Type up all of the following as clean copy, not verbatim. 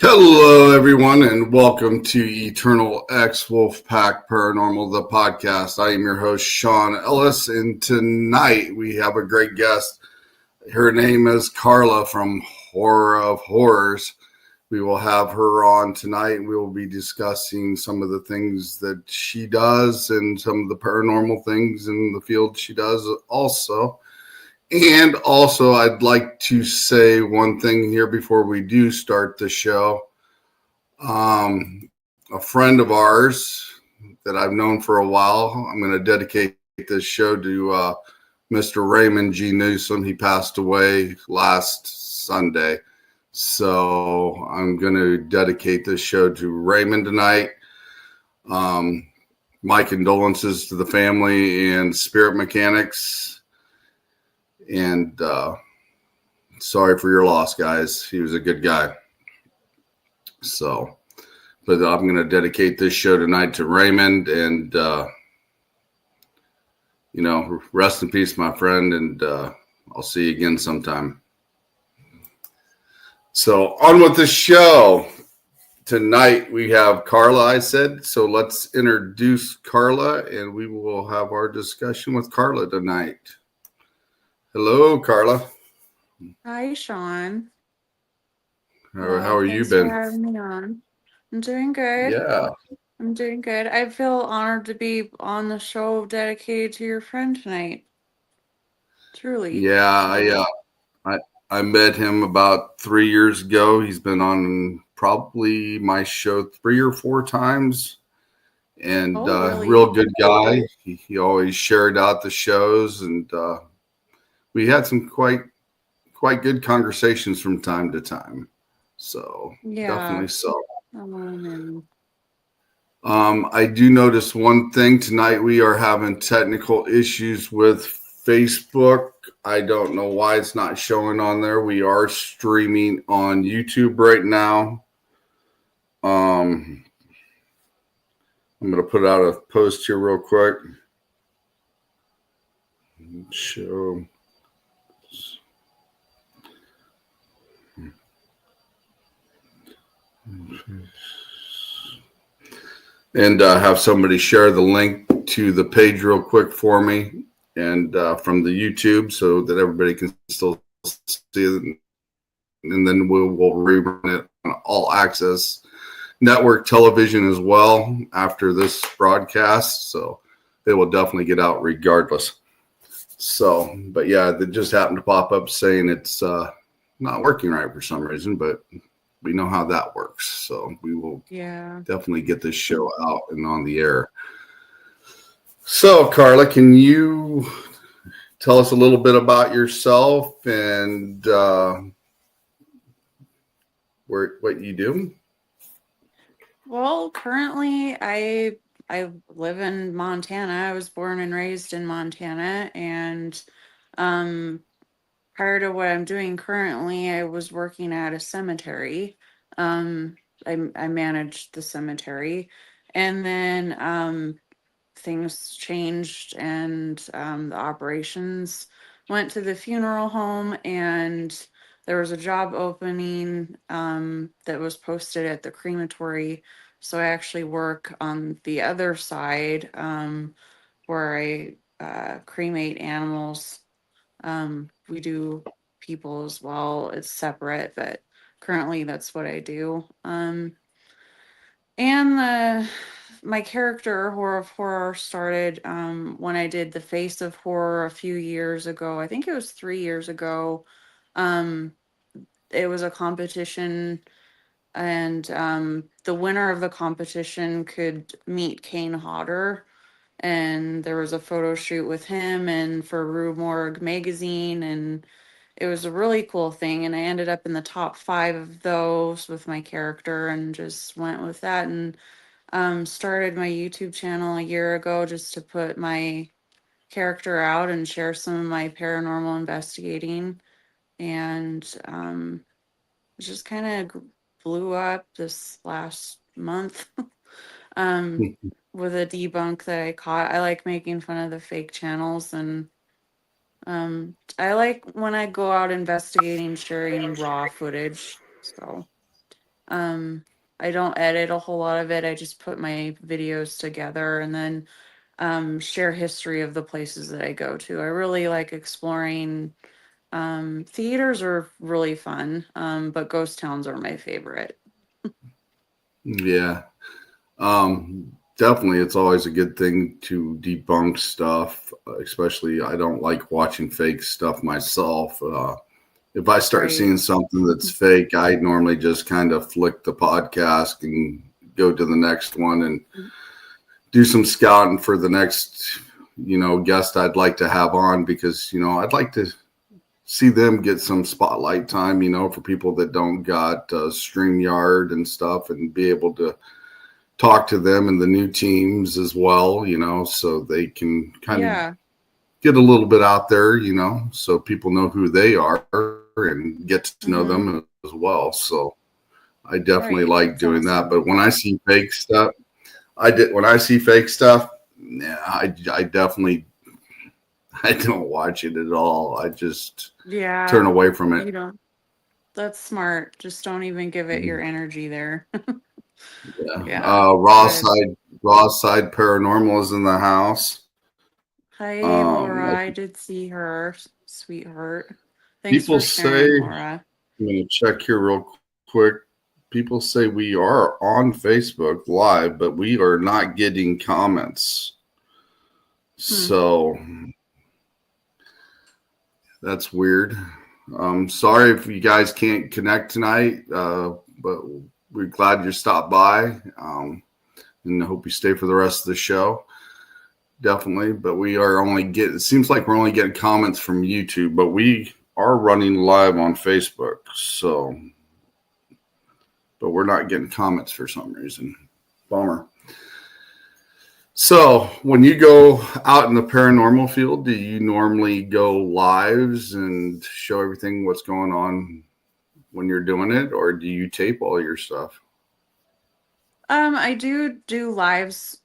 Hello, everyone, and welcome to Eternal X Wolfpack Paranormal, the podcast. I am your host, Shawn Ellis, and tonight we have a great guest. Her name is Carla from Horror of Horrors. We will have her on tonight. We will be discussing some of the things that she does and some of the paranormal things in the field she does also. And also, I'd like to say one thing here before we do start the show. A friend of ours that I've known for a while, I'm going to dedicate this show to Mr. Raymond G. Newsom. He passed away last Sunday. So I'm going to dedicate this show to Raymond tonight. My condolences to the family and Spirit Mechanics. And sorry for your loss, guys. He was a good guy. So, but I'm going to dedicate this show tonight to Raymond and, rest in peace, my friend. And I'll see you again sometime. So on with the show. Tonight we have Carla, I said. So let's introduce Carla and we will have our discussion with Carla tonight. Hello, Carla. Hi, Shawn. How are you Thanks been? for having me on. I'm doing good. Yeah. I'm doing good. I feel honored to be on the show dedicated to your friend tonight. Truly. Yeah, I met him about 3 years ago. He's been on probably my show 3 or 4 times, and Oh, really? real good guy. He always shared out the shows, and we had some quite good conversations from time to time. So Yeah. definitely so. And I do notice one thing tonight. We are having technical issues with Facebook. I don't know why it's not showing on there. We are streaming on YouTube right now. I'm going to put out a post here real quick. Show. And have somebody share the link to the page real quick for me and from the YouTube so that everybody can still see it. And then we'll rerun it on all access network television as well after this broadcast. So it will definitely get out regardless. So, but yeah, that just happened to pop up saying it's not working right for some reason, but we know how that works. So we will definitely get this show out and on the air. So, Carla, can you tell us a little bit about yourself and what you do? Well, currently I live in Montana. I was born and raised in Montana, and prior to what I'm doing currently, I was working at a cemetery. I managed the cemetery, and then things changed, and the operations went to the funeral home, and there was a job opening that was posted at the crematory. So I actually work on the other side where I cremate animals. We do people as well. It's separate, but currently that's what I do. And my character Horror of Horror started when I did the Face of Horror a few years ago. I think it was 3 years ago. Um, it was a competition, and the winner of the competition could meet Kane Hodder, and there was a photo shoot with him and for Rue Morgue magazine, and it was a really cool thing. And I ended up in the top 5 of those with my character and just went with that, and started my YouTube channel a year ago just to put my character out and share some of my paranormal investigating. And it just kind of blew up this last month. um, with a debunk that I caught. I like making fun of the fake channels, and I like when I go out investigating, sharing raw footage. So I don't edit a whole lot of it. I just put my videos together and then share history of the places that I go to. I really like exploring. Theaters are really fun, but ghost towns are my favorite. Yeah. Definitely, it's always a good thing to debunk stuff, especially I don't like watching fake stuff myself. If I start Right. seeing something that's fake, I normally just kind of flick the podcast and go to the next one and do some scouting for the next, guest I'd like to have on because, I'd like to see them get some spotlight time, for people that don't got StreamYard and stuff and be able to talk to them and the new teams as well, so they can kind of Yeah. get a little bit out there, so people know who they are and get to know Mm-hmm. them as well. So I definitely Right. like That's doing that. awesome. But when I see fake stuff, when I see fake stuff, yeah, I definitely, I don't watch it at all. I just turn Yeah. away from it. You don't. That's smart. Just don't even give it your energy there. Yeah. Yeah. Good. Raw side paranormal is in the house. Hi, Laura. I I did see her, sweetheart. Thanks People for say, sharing, I'm Laura. going to check here real quick. People say we are on Facebook Live, but we are not getting comments. Hmm. So that's weird. Sorry if you guys can't connect tonight, but we're glad you stopped by. And I hope you stay for the rest of the show. Definitely. But we are only getting, it seems like we're only getting comments from YouTube, but we are running live on Facebook. So, but we're not getting comments for some reason. Bummer. So, when you go out in the paranormal field, do you normally go lives and show everything what's going on when you're doing it, or do you tape all your stuff? I do lives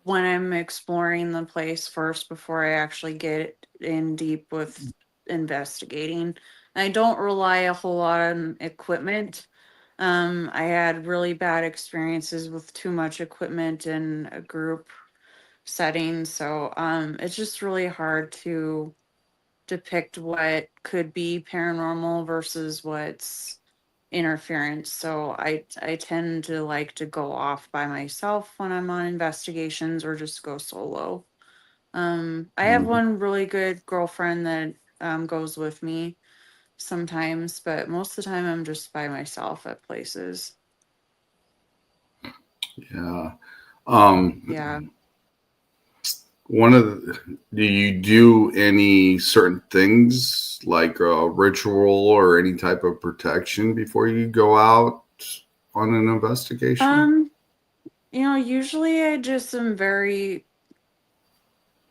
when I'm exploring the place first before I actually get in deep with investigating. I don't rely a whole lot on equipment. I had really bad experiences with too much equipment in a group setting, so it's just really hard to depict what could be paranormal versus what's interference. So I tend to like to go off by myself when I'm on investigations or just go solo. I have Mhm. one really good girlfriend that goes with me sometimes, but most of the time I'm just by myself at places. Yeah. Yeah. One of the, do you do any certain things like a ritual or any type of protection before you go out on an investigation? Um, usually I just am very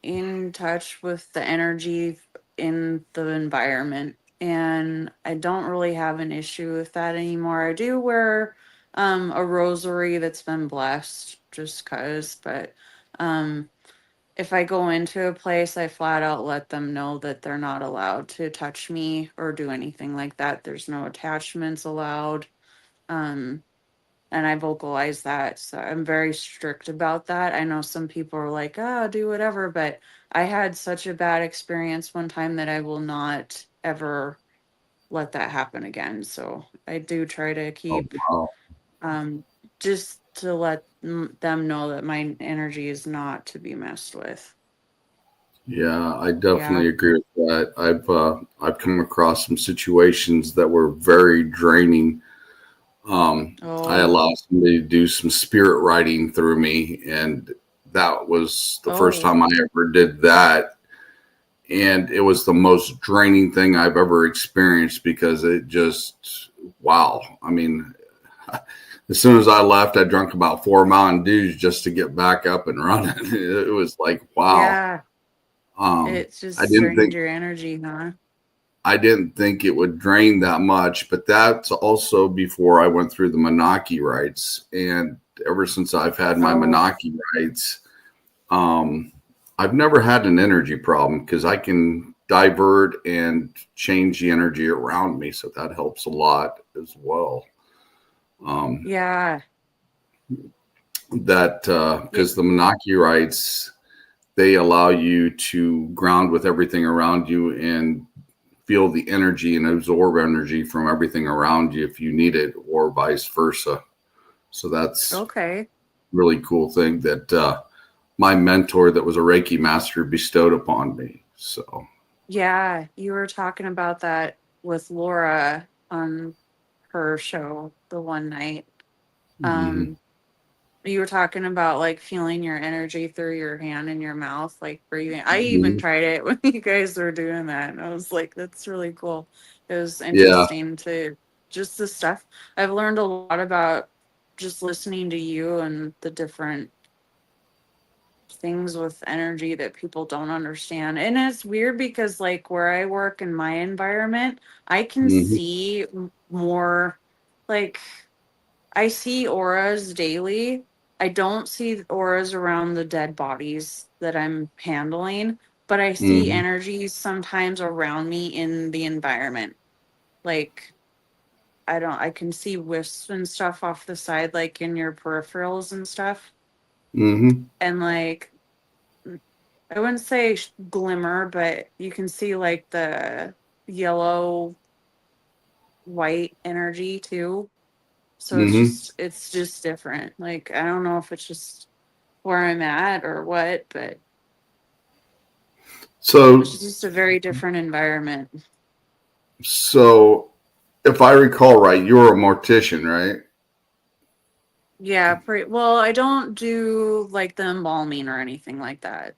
in touch with the energy in the environment, and I don't really have an issue with that anymore. I do wear a rosary that's been blessed just cuz, but um if I go into a place, I flat out let them know that they're not allowed to touch me or do anything like that. There's no attachments allowed. Um and I vocalize that. So I'm very strict about that. I know some people are like, oh, do whatever, but I had such a bad experience one time that I will not ever let that happen again. So I do try to Oh, keep wow. um, just to let them know that my energy is not to be messed with. Yeah, I Yeah. definitely agree with that. I've come across some situations that were very draining. I Oh, allowed somebody to do some spirit writing through me, and that was the first oh, time I ever did that. And it was the most draining thing I've ever experienced because it just, wow. I mean, as soon as I left, I drank about 4 Mountain Dews just to get back up and running. It was like, wow. yeah. Um, It I just didn't drained think your energy, huh? I didn't think it would drain that much, but that's also before I went through the Menaki rites. And ever since I've had my Oh, Menaki rites, um, I've never had an energy problem because I can divert and change the energy around me. So that helps a lot as well. Yeah. That Yeah. because the monarchites, they allow you to ground with everything around you and feel the energy and absorb energy from everything around you if you need it, or vice versa. So that's Okay. really cool thing that my mentor, that was a Reiki master, bestowed upon me. So, Yeah. You were talking about that with Laura on her show the one night. mhm. Um, you were talking about like feeling your energy through your hand and your mouth, like breathing. I even Mhm. tried it when you guys were doing that. And I was like, that's really cool. It was Yeah. interesting to just the stuff. I've learned a lot about just listening to you and the different things with energy that people don't understand. And it's weird because like where I work in my environment, I can Mhm. see more like I see auras daily. I don't see auras around the dead bodies that I'm handling, but I see Mhm. energies sometimes around me in the environment. Like I can see wisps and stuff off the side, like in your peripherals and stuff. Mhm. And like I wouldn't say glimmer, but you can see like the yellow white energy too. So Mhm. it's just different. Like I don't know if it's just where I'm at or what, but it's So, just a very different environment. so if I recall right, you're a mortician, right? Yeah, pretty well. I don't do like the embalming or anything like that.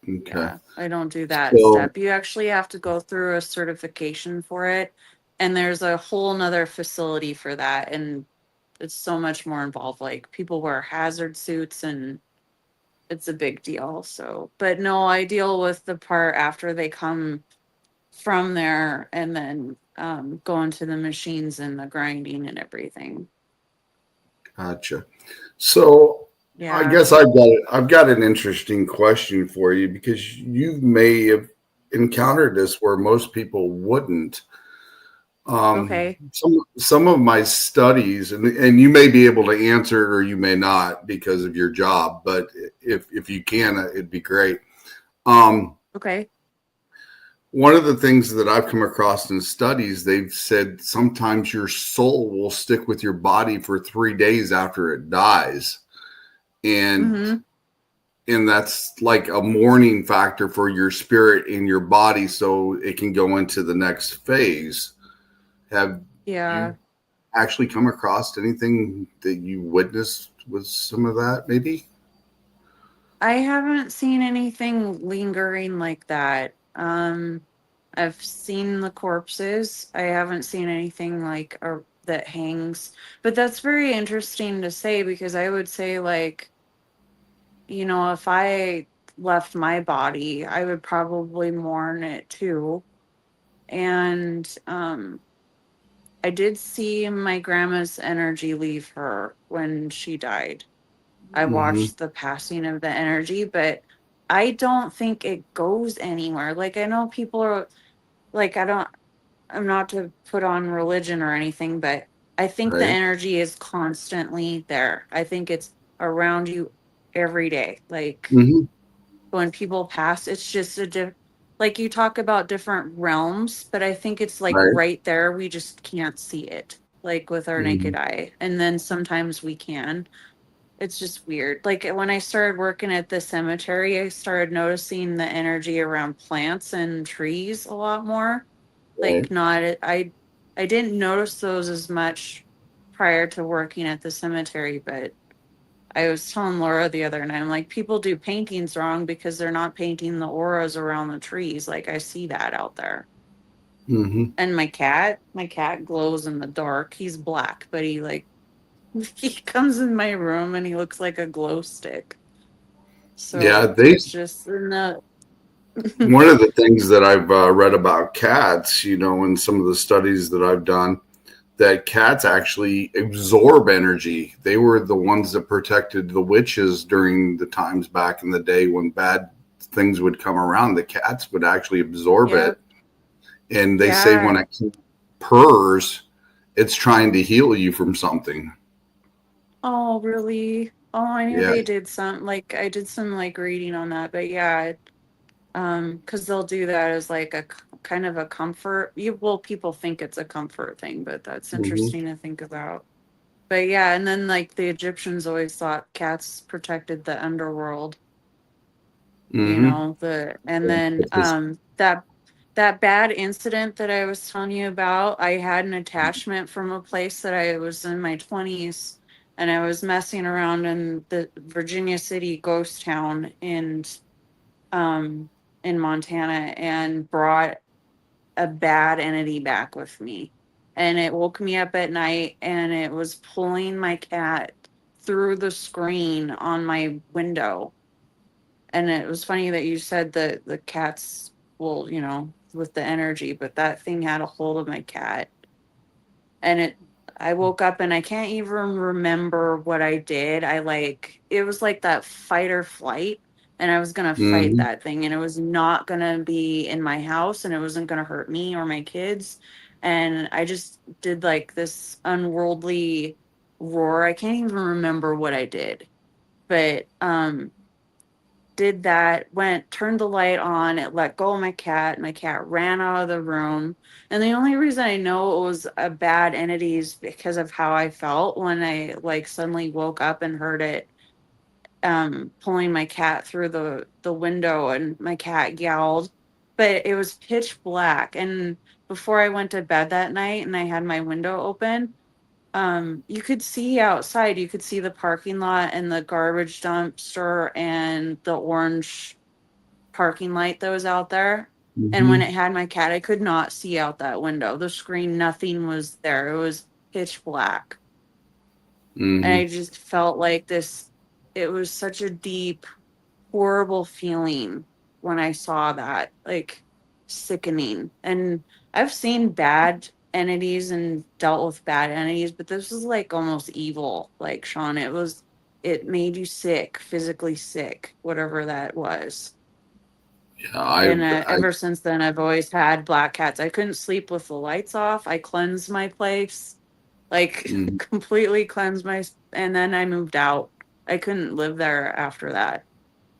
Okay. Yeah, I don't do that So, step. You actually have to go through a certification for it, and there's a whole nother facility for that, and it's so much more involved. Like people wear hazard suits and it's a big deal. So, but no, I deal with the part after they come from there and then go into the machines and the grinding and everything. gotcha. So, I Yeah. guess I've got an interesting question for you, because you may have encountered this where most people wouldn't. Okay. Some of my studies, and you may be able to answer it or you may not because of your job, but if you can, it'd be great. Um, Okay. One of the things that I've come across in studies, they've said sometimes your soul will stick with your body for 3 days after it dies, and Mm-hmm. that's like a mourning factor for your spirit in your body, so it can go into the next phase. Have Yeah. you actually come across anything that you witnessed with some of that, maybe? I haven't seen anything lingering like that. I've seen the corpses. I haven't seen anything like that hangs. But that's very interesting to say because I would say like, if I left my body, I would probably mourn it too. And I did see my grandma's energy leave her when she died. I Mm-hmm. watched the passing of the energy, but I don't think it goes anywhere. Like I know people are like I'm not to put on religion or anything, but I think the Right. energy is constantly there. I think it's around you every day. Like Mm-hmm. when people pass, it's just like you talk about different realms, but I think it's like Right. right there. We just can't see it like with our Mm-hmm. naked eye. And then sometimes we can. It's just weird. Like when I started working at the cemetery, I started noticing the energy around plants and trees a lot more. Like Right. not I didn't notice those as much prior to working at the cemetery, but I was telling Laura the other night, I'm like, people do paintings wrong because they're not painting the auras around the trees. Like I see that out there. Mm-hmm. And my cat glows in the dark. He's black, but he like he comes in my room and he looks like a glow stick. Yeah, So they it's just no. one of the things that I've read about cats, in some of the studies that I've done, that cats actually absorb energy. They were the ones that protected the witches during the times back in the day when bad things would come around. The cats would actually absorb Yep. it. And they say when Yeah. a cat purrs, it's trying to heal you from something. Oh, really? Oh, I knew Yeah. they did some, like, I did some, like, reading on that, but yeah, because they'll do that as like a kind of a comfort. Well, people think it's a comfort thing, but that's Hmm. interesting to think about. But yeah, and then like the Egyptians always thought cats protected the underworld, Hmm. and Yeah, then it's just, that bad incident that I was telling you about, I had an attachment from a place that I was in my 20s, and I was messing around in the Virginia City ghost town um in Montana, and brought a bad entity back with me. And it woke me up at night, and it was pulling my cat through the screen on my window. And it was funny that you said that the cats will, with the energy, but that thing had a hold of my cat. And I woke up and I can't even remember what I did. It was like that fight or flight, and I was going to fight hmm. that thing, and it was not going to be in my house, and it wasn't going to hurt me or my kids. And I just did like this unworldly roar. I can't even remember what I did, but did that, turned the light on, it let go of my cat. My cat ran out of the room. And the only reason I know it was a bad entity is because of how I felt when I like suddenly woke up and heard it pulling my cat through the window, and my cat yowled. But it was pitch black. And before I went to bed that night and I had my window open, you could see outside, you could see the parking lot and the garbage dumpster and the orange parking light that was out there. And when Hmm. it had my cat, I could not see out that window. The screen, nothing was there. It was pitch black. And Hmm. I just felt like this, it was such a deep, horrible feeling when I saw that, like sickening. And I've seen bad entities and dealt with bad entities, but this was like almost evil. Like, Shawn, it made you sick, physically sick, whatever that was. Yeah, And ever since then, I've always had black cats. I couldn't sleep with the lights off. I cleansed my place, like mhm. completely cleansed and then I moved out. I couldn't live there after that.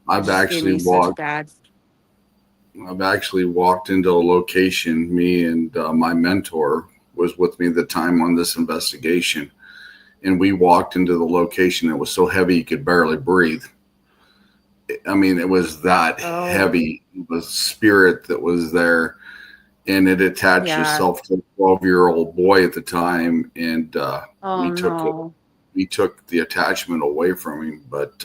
It I've just gave actually me such walked. bad. I've actually walked into a location. Me and my mentor was with me at the time on this investigation, and we walked into the location. It was so heavy you could barely breathe. I mean, it was that Oh, heavy. It was spirit that was there, and it attached yeah. itself to a 12-year-old boy at the time, and Oh we took it. no. We took the attachment away from him, but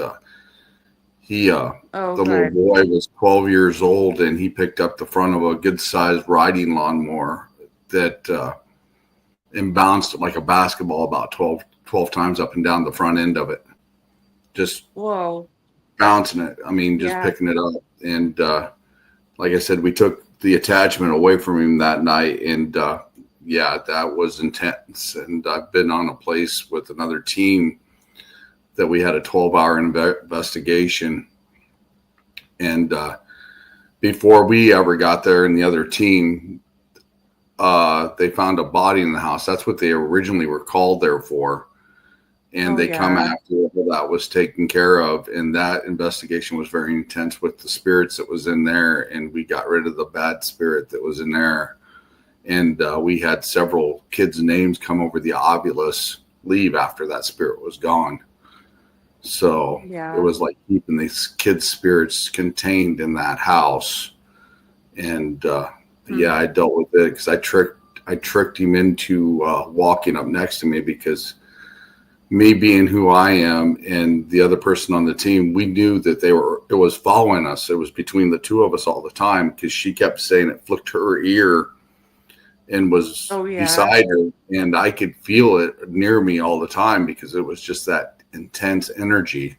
he Oh the little god. boy was 12 years old, and he picked up the front of a good sized riding lawnmower that and bounced it like a basketball about 12 times up and down the front end of it, just Whoa. bouncing it. I mean, just Yeah. picking it up. And like I said, we took the attachment away from him that night, and yeah, that was intense. And I've been on a place with another team that we had a 12-hour investigation, and before we ever got there and the other team, they found a body in the house. That's what they originally were called there for. And Oh they come yeah. after all that was taken care of. And that investigation was very intense with the spirits that was in there. And we got rid of the bad spirit that was in there. And we had several kids' names come over the obulus leave after that spirit was gone. So it Yeah. was like keeping these kids' spirits contained in that house. And Hmm. yeah, I dealt with it because I tricked him into walking up next to me, because me being who I am and the other person on the team, we knew that it was following us. It was between the two of us all the time, because she kept saying it flicked her ear and was Oh yeah. beside her, and I could feel it near me all the time because it was just that intense energy.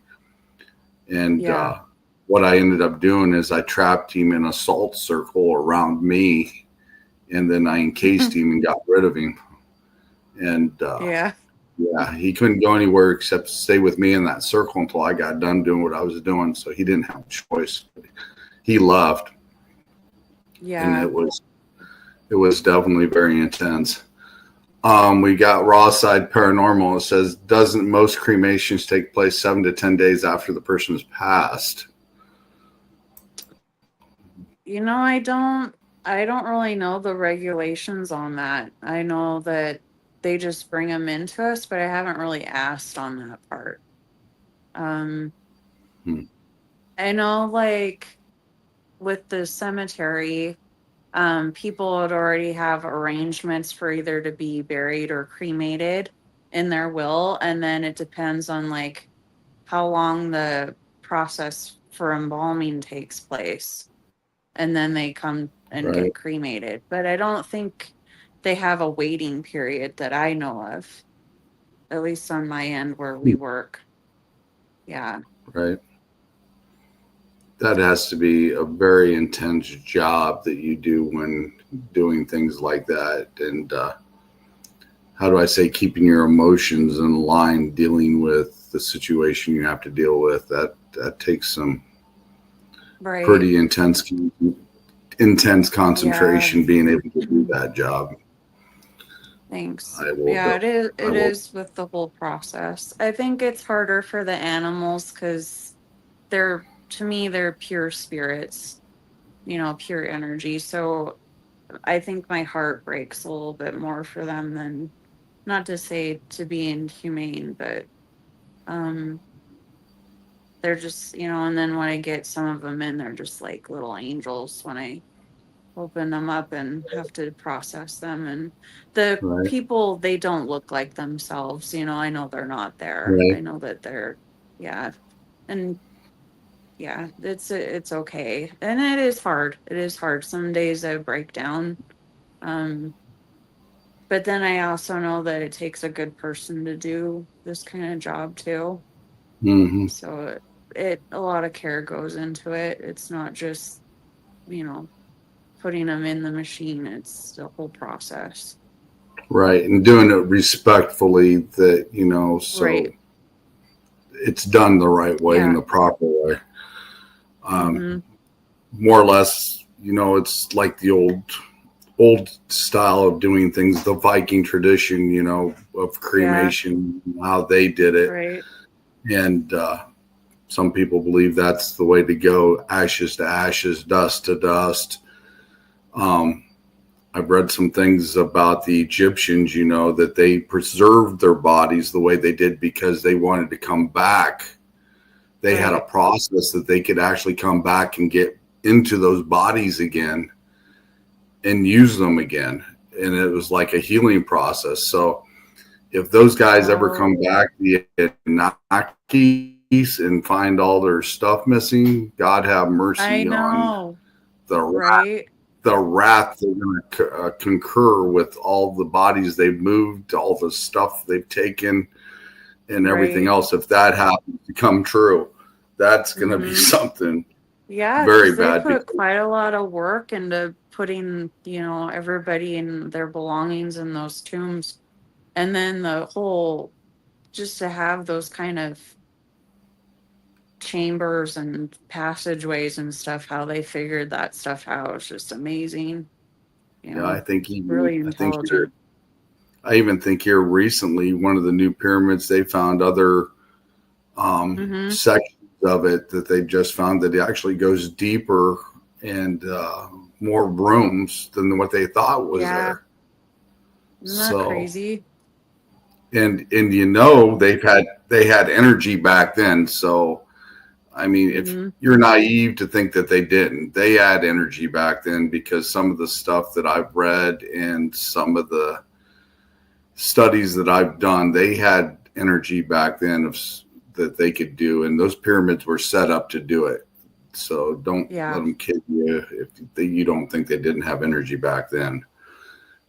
And Yeah. what I ended up doing is I trapped him in a salt circle around me, and then I encased him and got rid of him. And Yeah. yeah, he couldn't go anywhere except stay with me in that circle until I got done doing what I was doing. So he didn't have a choice. He left, and Yeah. it was definitely very intense. We got Raw Side Paranormal. It says, doesn't most cremations take place 7 to 10 days after the person has passed? I don't really know the regulations on that. I know that they just bring them into us, but I haven't really asked on that part. Um, Hmm. I know, like, with the cemetery, people would already have arrangements for either to be buried or cremated in their will, and then it depends on like how long the process for embalming takes place, and then they come and Right, get cremated. But I don't think they have a waiting period that I know of, at least on my end where we work. Yeah. right. That has to be a very intense job that you do when doing things like that. And how do I say, keeping your emotions in line, dealing with the situation you have to deal with. That takes some Right. pretty intense Yeah. concentration being able to do that job. Thanks. I will Yeah, go. it is. I It will. is with the whole process. I think it's harder for the animals because to me, they're pure spirits, pure energy. So I think my heart breaks a little bit more for them than, not to say to be inhumane, but um, they're just, and then when I get some of them in, they're just like little angels when I open them up and have to process them. And the Right, people, they don't look like themselves. I know they're not there. right, I know that they're, yeah. And yeah, it's okay. And it is hard. It is hard. Some days I break down. Um, but then I also know that it takes a good person to do this kind of job too. hmm, So a lot of care goes into it. It's not just, you know, putting them in the machine. It's the whole process. right, and doing it respectfully. That so Right. it's done the right way and Yeah. the proper way. Um, Mm-hmm. More or less, it's like the old style of doing things, the Viking tradition, of Yeah. cremation, how they did it. Right. And some people believe that's the way to go, ashes to ashes, dust to dust. Um, I've read some things about the Egyptians, that they preserved their bodies the way they did because they wanted to come back. They had a Right. process that they could actually come back and get into those bodies again and use them again. And it was like a healing process. So if those guys ever Oh, come back, the Anunnakis, and find all their stuff missing, God have I mercy on know. the Right. the wrath they're going to concur with all the bodies they've moved, all the stuff they've taken, and everything Right. else. If that happens to come true, that's going to be Mm-hmm. something Yeah, very because they bad. put Because quite a lot of work into putting, everybody in their belongings in those tombs. And then the whole, just to have those kind of chambers and passageways and stuff, how they figured that stuff out is just amazing. yeah, Really intelligent. I even think here recently, one of the new pyramids, they found other Mm-hmm. sections of it that they just found that it actually goes deeper and more rooms than what they thought was Yeah. there. Isn't that So, crazy? and they had energy back then. So, I mean, if Mm-hmm. you're naive to think that they didn't, they had energy back then, because some of the stuff that I've read and some of the studies that I've done, they had energy back then that they could do, and those pyramids were set up to do it. So don't let Yeah. them kid you if you don't think they didn't have energy back then.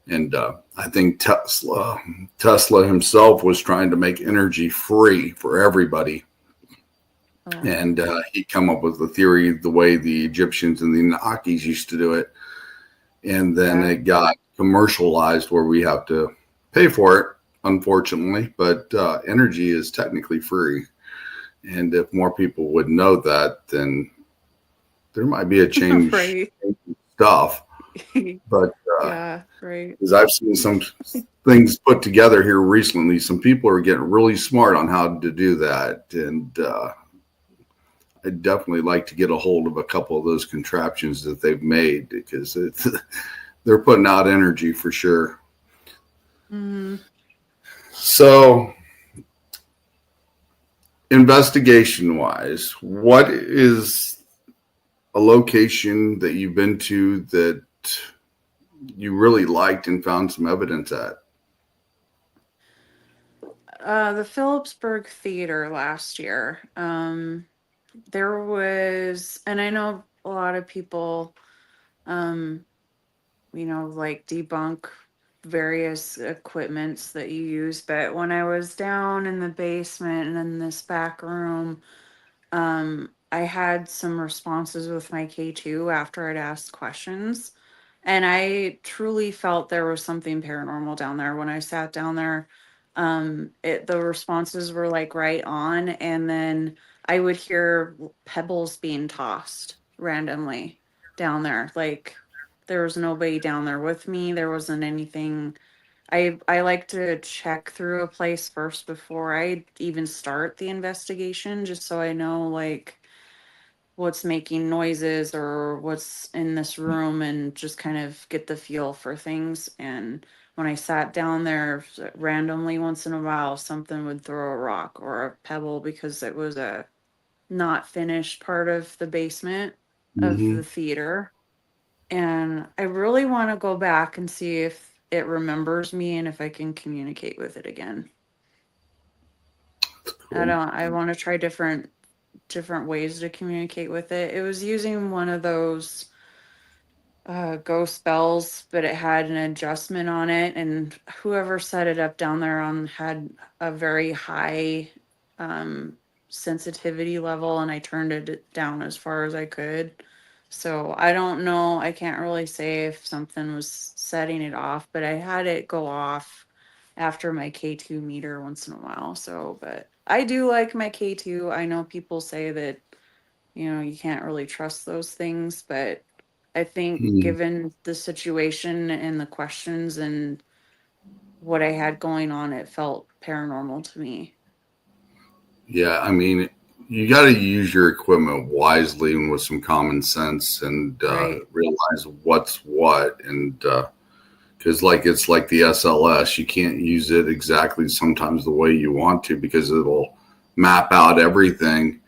And I think Tesla himself was trying to make energy free for everybody, Oh, and he come up with the theory the way the Egyptians and the Nakis used to do it, and then yeah. it got commercialized where we have to pay for it, unfortunately. But energy is technically free, and if more people would know that, then there might be a change Right. in stuff. But Yeah. Right. because I've seen some things put together here recently. Some people are getting really smart on how to do that. And I'd definitely like to get a hold of a couple of those contraptions that they've made, because they're putting out energy for sure. Mm-hmm. So, investigation wise, what is a location that you've been to that you really liked and found some evidence at? The Phillipsburg Theater last year. There was, and I know a lot of people, um, like debunk various equipments that you use, but when I was down in the basement and in this back room, I had some responses with my K2 after I'd asked questions. And I truly felt there was something paranormal down there. When I sat down there, the responses were like right on. And then I would hear pebbles being tossed randomly down there. Like there was nobody down there with me. There wasn't anything. I like to check through a place first before I even start the investigation, just so I know like what's making noises or what's in this room, and just kind of get the feel for things. And when I sat down there, randomly once in a while something would throw a rock or a pebble, because it was a not finished part of the basement of Mm-hmm. the theater. And I really want to go back and see if it remembers me and if I can communicate with it again. Cool. I want to try different ways to communicate with it. It was using one of those ghost bells, but it had an adjustment on it, and whoever set it up down there on had a very high um, sensitivity level, and I turned it down as far as I could. So I don't know. I can't really say if something was setting it off, but I had it go off after my K2 meter once in a while. So, but I do like my K2. I know people say that you can't really trust those things, but I think Mm. given the situation and the questions and what I had going on, it felt paranormal to me. Yeah, I mean, you got to use your equipment wisely and with some common sense, and Right. realize what's what. And because, like, it's like the SLS, you can't use it exactly sometimes the way you want to, because it'll map out everything.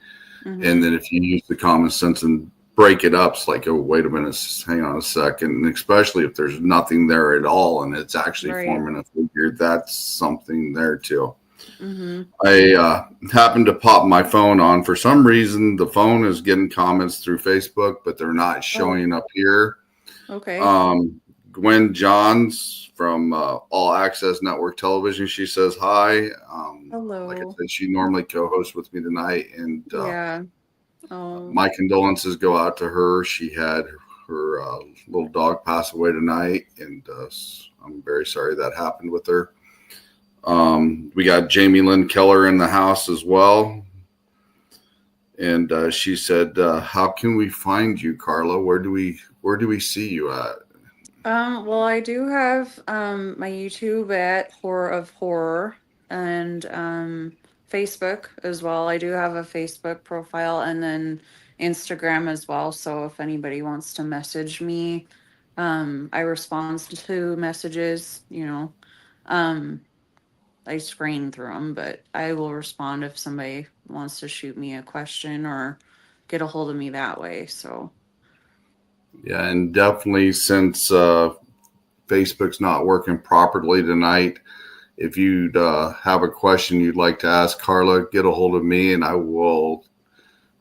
And Mm-hmm. then if you use the common sense and break it up, it's like, oh, wait a minute, hang on a second. And especially if there's nothing there at all and it's actually Right. forming a figure, that's something there too. Mm-hmm. I happened to pop my phone on. For some reason, the phone is getting comments through Facebook, but they're not Oh, showing up here. okay. Gwen Johns from All Access Network Television, she says hi. Like I Hello. said, she normally co-hosts with me tonight, and Yeah. Oh, my condolences go out to her. She had her little dog pass away tonight, and I'm very sorry that happened with her. We got Jamie Lynn Keller in the house as well. And she said, "How can we find you, Carla? Where do we see you at?" well, I do have my YouTube at Horror of Horror, and Facebook as well. I do have a Facebook profile, and then Instagram as well. So if anybody wants to message me, I respond to messages, Um, I screen through them, but I will respond if somebody wants to shoot me a question or get a hold of me that way. So, Yeah, and definitely, since Facebook's not working properly tonight, if you'd have a question you'd like to ask Carla, get a hold of me, and I will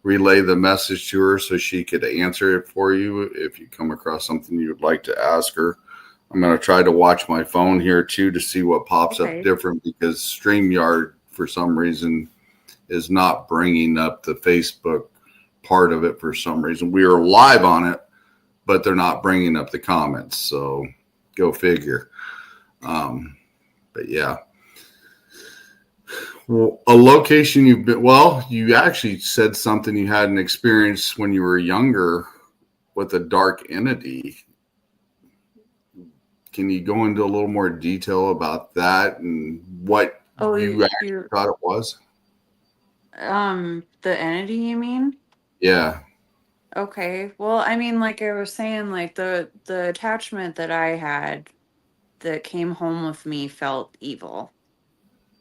relay the message to her so she could answer it for you if you come across something you would like to ask her. I'm going to try to watch my phone here too to see what pops up okay. different, because StreamYard, for some reason, is not bringing up the Facebook part of it for some reason. We are live on it, but they're not bringing up the comments. So go figure. But yeah. Well, a location you've been, well, you actually said something you had an experience when you were younger with a dark entity. Can you go into a little more detail about that and what Oh, you actually you thought it was? the entity, you mean? Yeah. Okay. Well, I mean, like I was saying, like the attachment that I had that came home with me felt evil.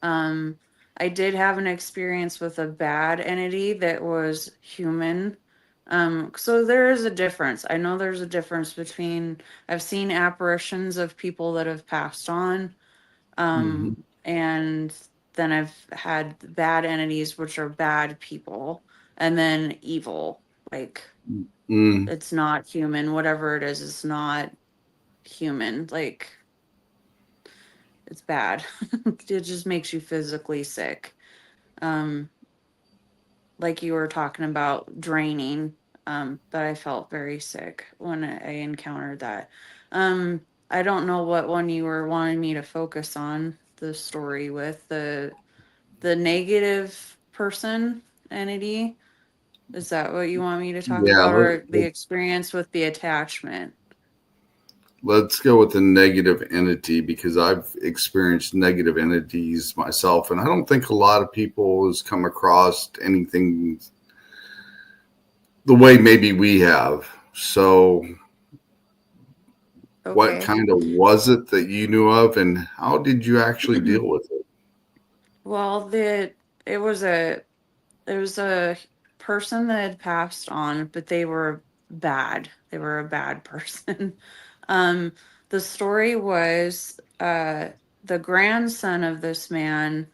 Um, I did have an experience with a bad entity that was human. So there is a difference. I know there's a difference between I've seen apparitions of people that have passed on, Hmm. and then I've had bad entities, which are bad people, and then evil. Like Mm, it's not human, whatever it is, it's not human. Like it's bad. It just makes you physically sick. Um, like you were talking about draining, but I felt very sick when I encountered that. Um, I don't know what one you were wanting me to focus on the story with the negative person entity. Is that what you want me to talk yeah. about, or the experience with the attachment? Let's go with the negative entity because I've experienced negative entities myself, and I don't think a lot of people has come across anything the way maybe we have. So, what Okay. kind of was it that you knew of, and how did you actually deal with it? Well, it was a there was a person that had passed on, but they were bad. They were a bad person. um, the story was the grandson of this man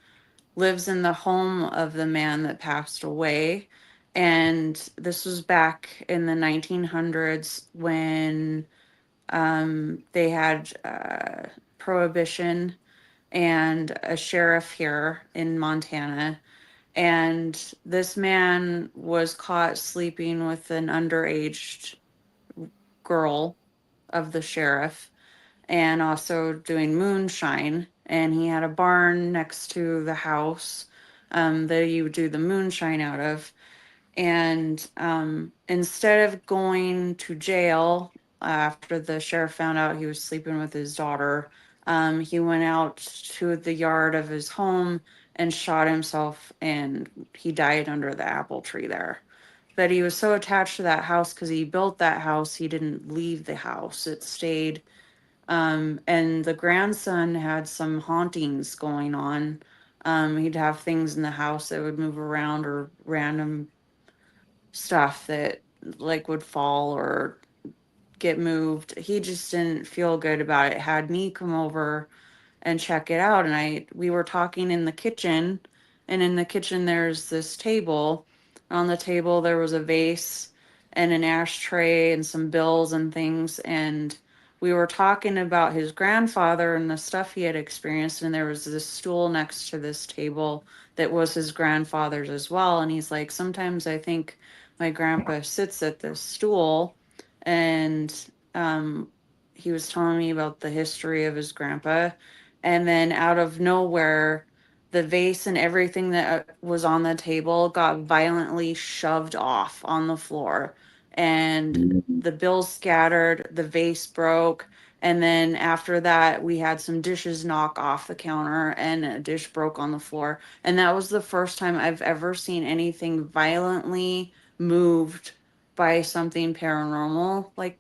lives in the home of the man that passed away. And this was back in the 1900s when they had prohibition and a sheriff here in Montana, and this man was caught sleeping with an underage girl of the sheriff and also doing moonshine. And he had a barn next to the house that he would do the moonshine out of. And instead of going to jail after the sheriff found out he was sleeping with his daughter, he went out to the yard of his home and shot himself, and he died under the apple tree there. But he was so attached to that house because he built that house, he didn't leave the house. It stayed. And the grandson had some hauntings going on. He'd have things in the house that would move around, or random stuff that like would fall or get moved. He just didn't feel good about it. Had me come over and check it out, and I we were talking in the kitchen, and in the kitchen there's this table. On the table there was a vase and an ashtray and some bills and things, and we were talking about his grandfather and the stuff he had experienced, and there was this stool next to this table that was his grandfather's as well. And he's like, sometimes I think my grandpa sits at this stool. And he was telling me about the history of his grandpa, and then out of nowhere, the vase and everything that was on the table got violently shoved off on the floor, and Mhm. the bills scattered, the vase broke. And then after that, we had some dishes knock off the counter, and a dish broke on the floor. And that was the first time I've ever seen anything violently moved by something paranormal. Like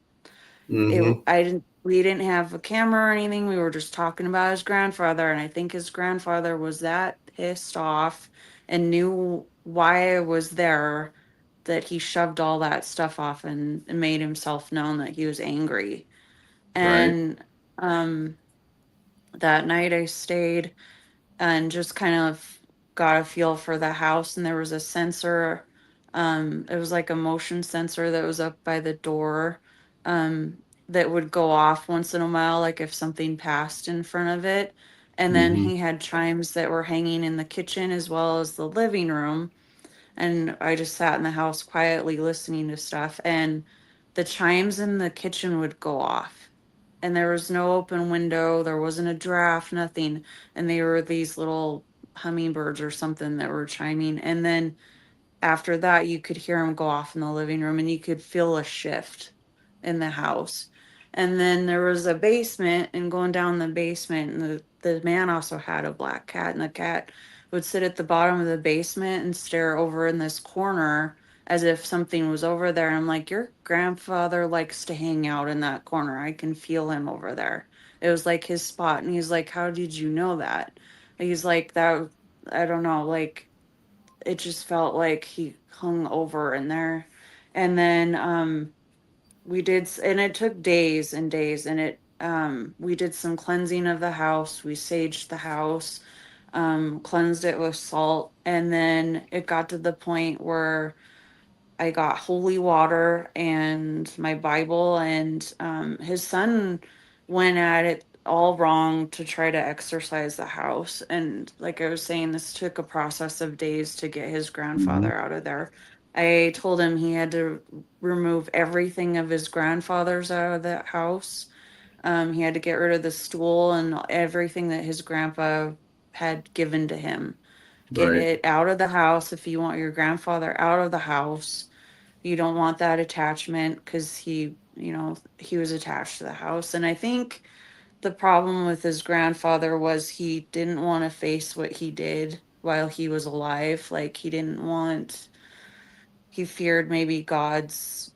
it, Mhm. I didn't, we didn't have a camera or anything. We were just talking about his grandfather, and I think his grandfather was that pissed off and knew why I was there, that he shoved all that stuff off and made himself known that he was angry. Right. And um that night I stayed and just kind of got a feel for the house, and there was a sensor. It was like a motion sensor that was up by the door, um that would go off once in a while, like if something passed in front of it. And then Hmm. he had chimes that were hanging in the kitchen as well as the living room, and I just sat in the house quietly listening to stuff, and the chimes in the kitchen would go off. And there was no open window, there wasn't a draft, nothing. And they were these little hummingbirds or something that were chiming. And then after that, you could hear them go off in the living room, and you could feel a shift in the house. And then there was a basement, and going down the basement, and the man also had a black cat, and the cat would sit at the bottom of the basement and stare over in this corner as if something was over there. And I'm like, your grandfather likes to hang out in that corner. I can feel him over there. It was like his spot. And he's like, how did you know that? And he's like, that, I don't know, like, it just felt like he hung over in there. And then, we did, and it took days and days, and we did some cleansing of the house. We saged the house, cleansed it with salt, and then it got to the point where I got holy water and my Bible, and his son went at it all wrong to try to exorcise the house. And like I was saying, this took a process of days to get his Mm-hmm. grandfather out of there. I told him he had to remove everything of his grandfather's out of that house. He had to get rid of the stool and everything that his grandpa had given to him. Get Right. it out of the house if you want your grandfather out of the house. You don't want that attachment because he was attached to the house. And I think the problem with his grandfather was he didn't want to face what he did while he was alive. Like he feared maybe God's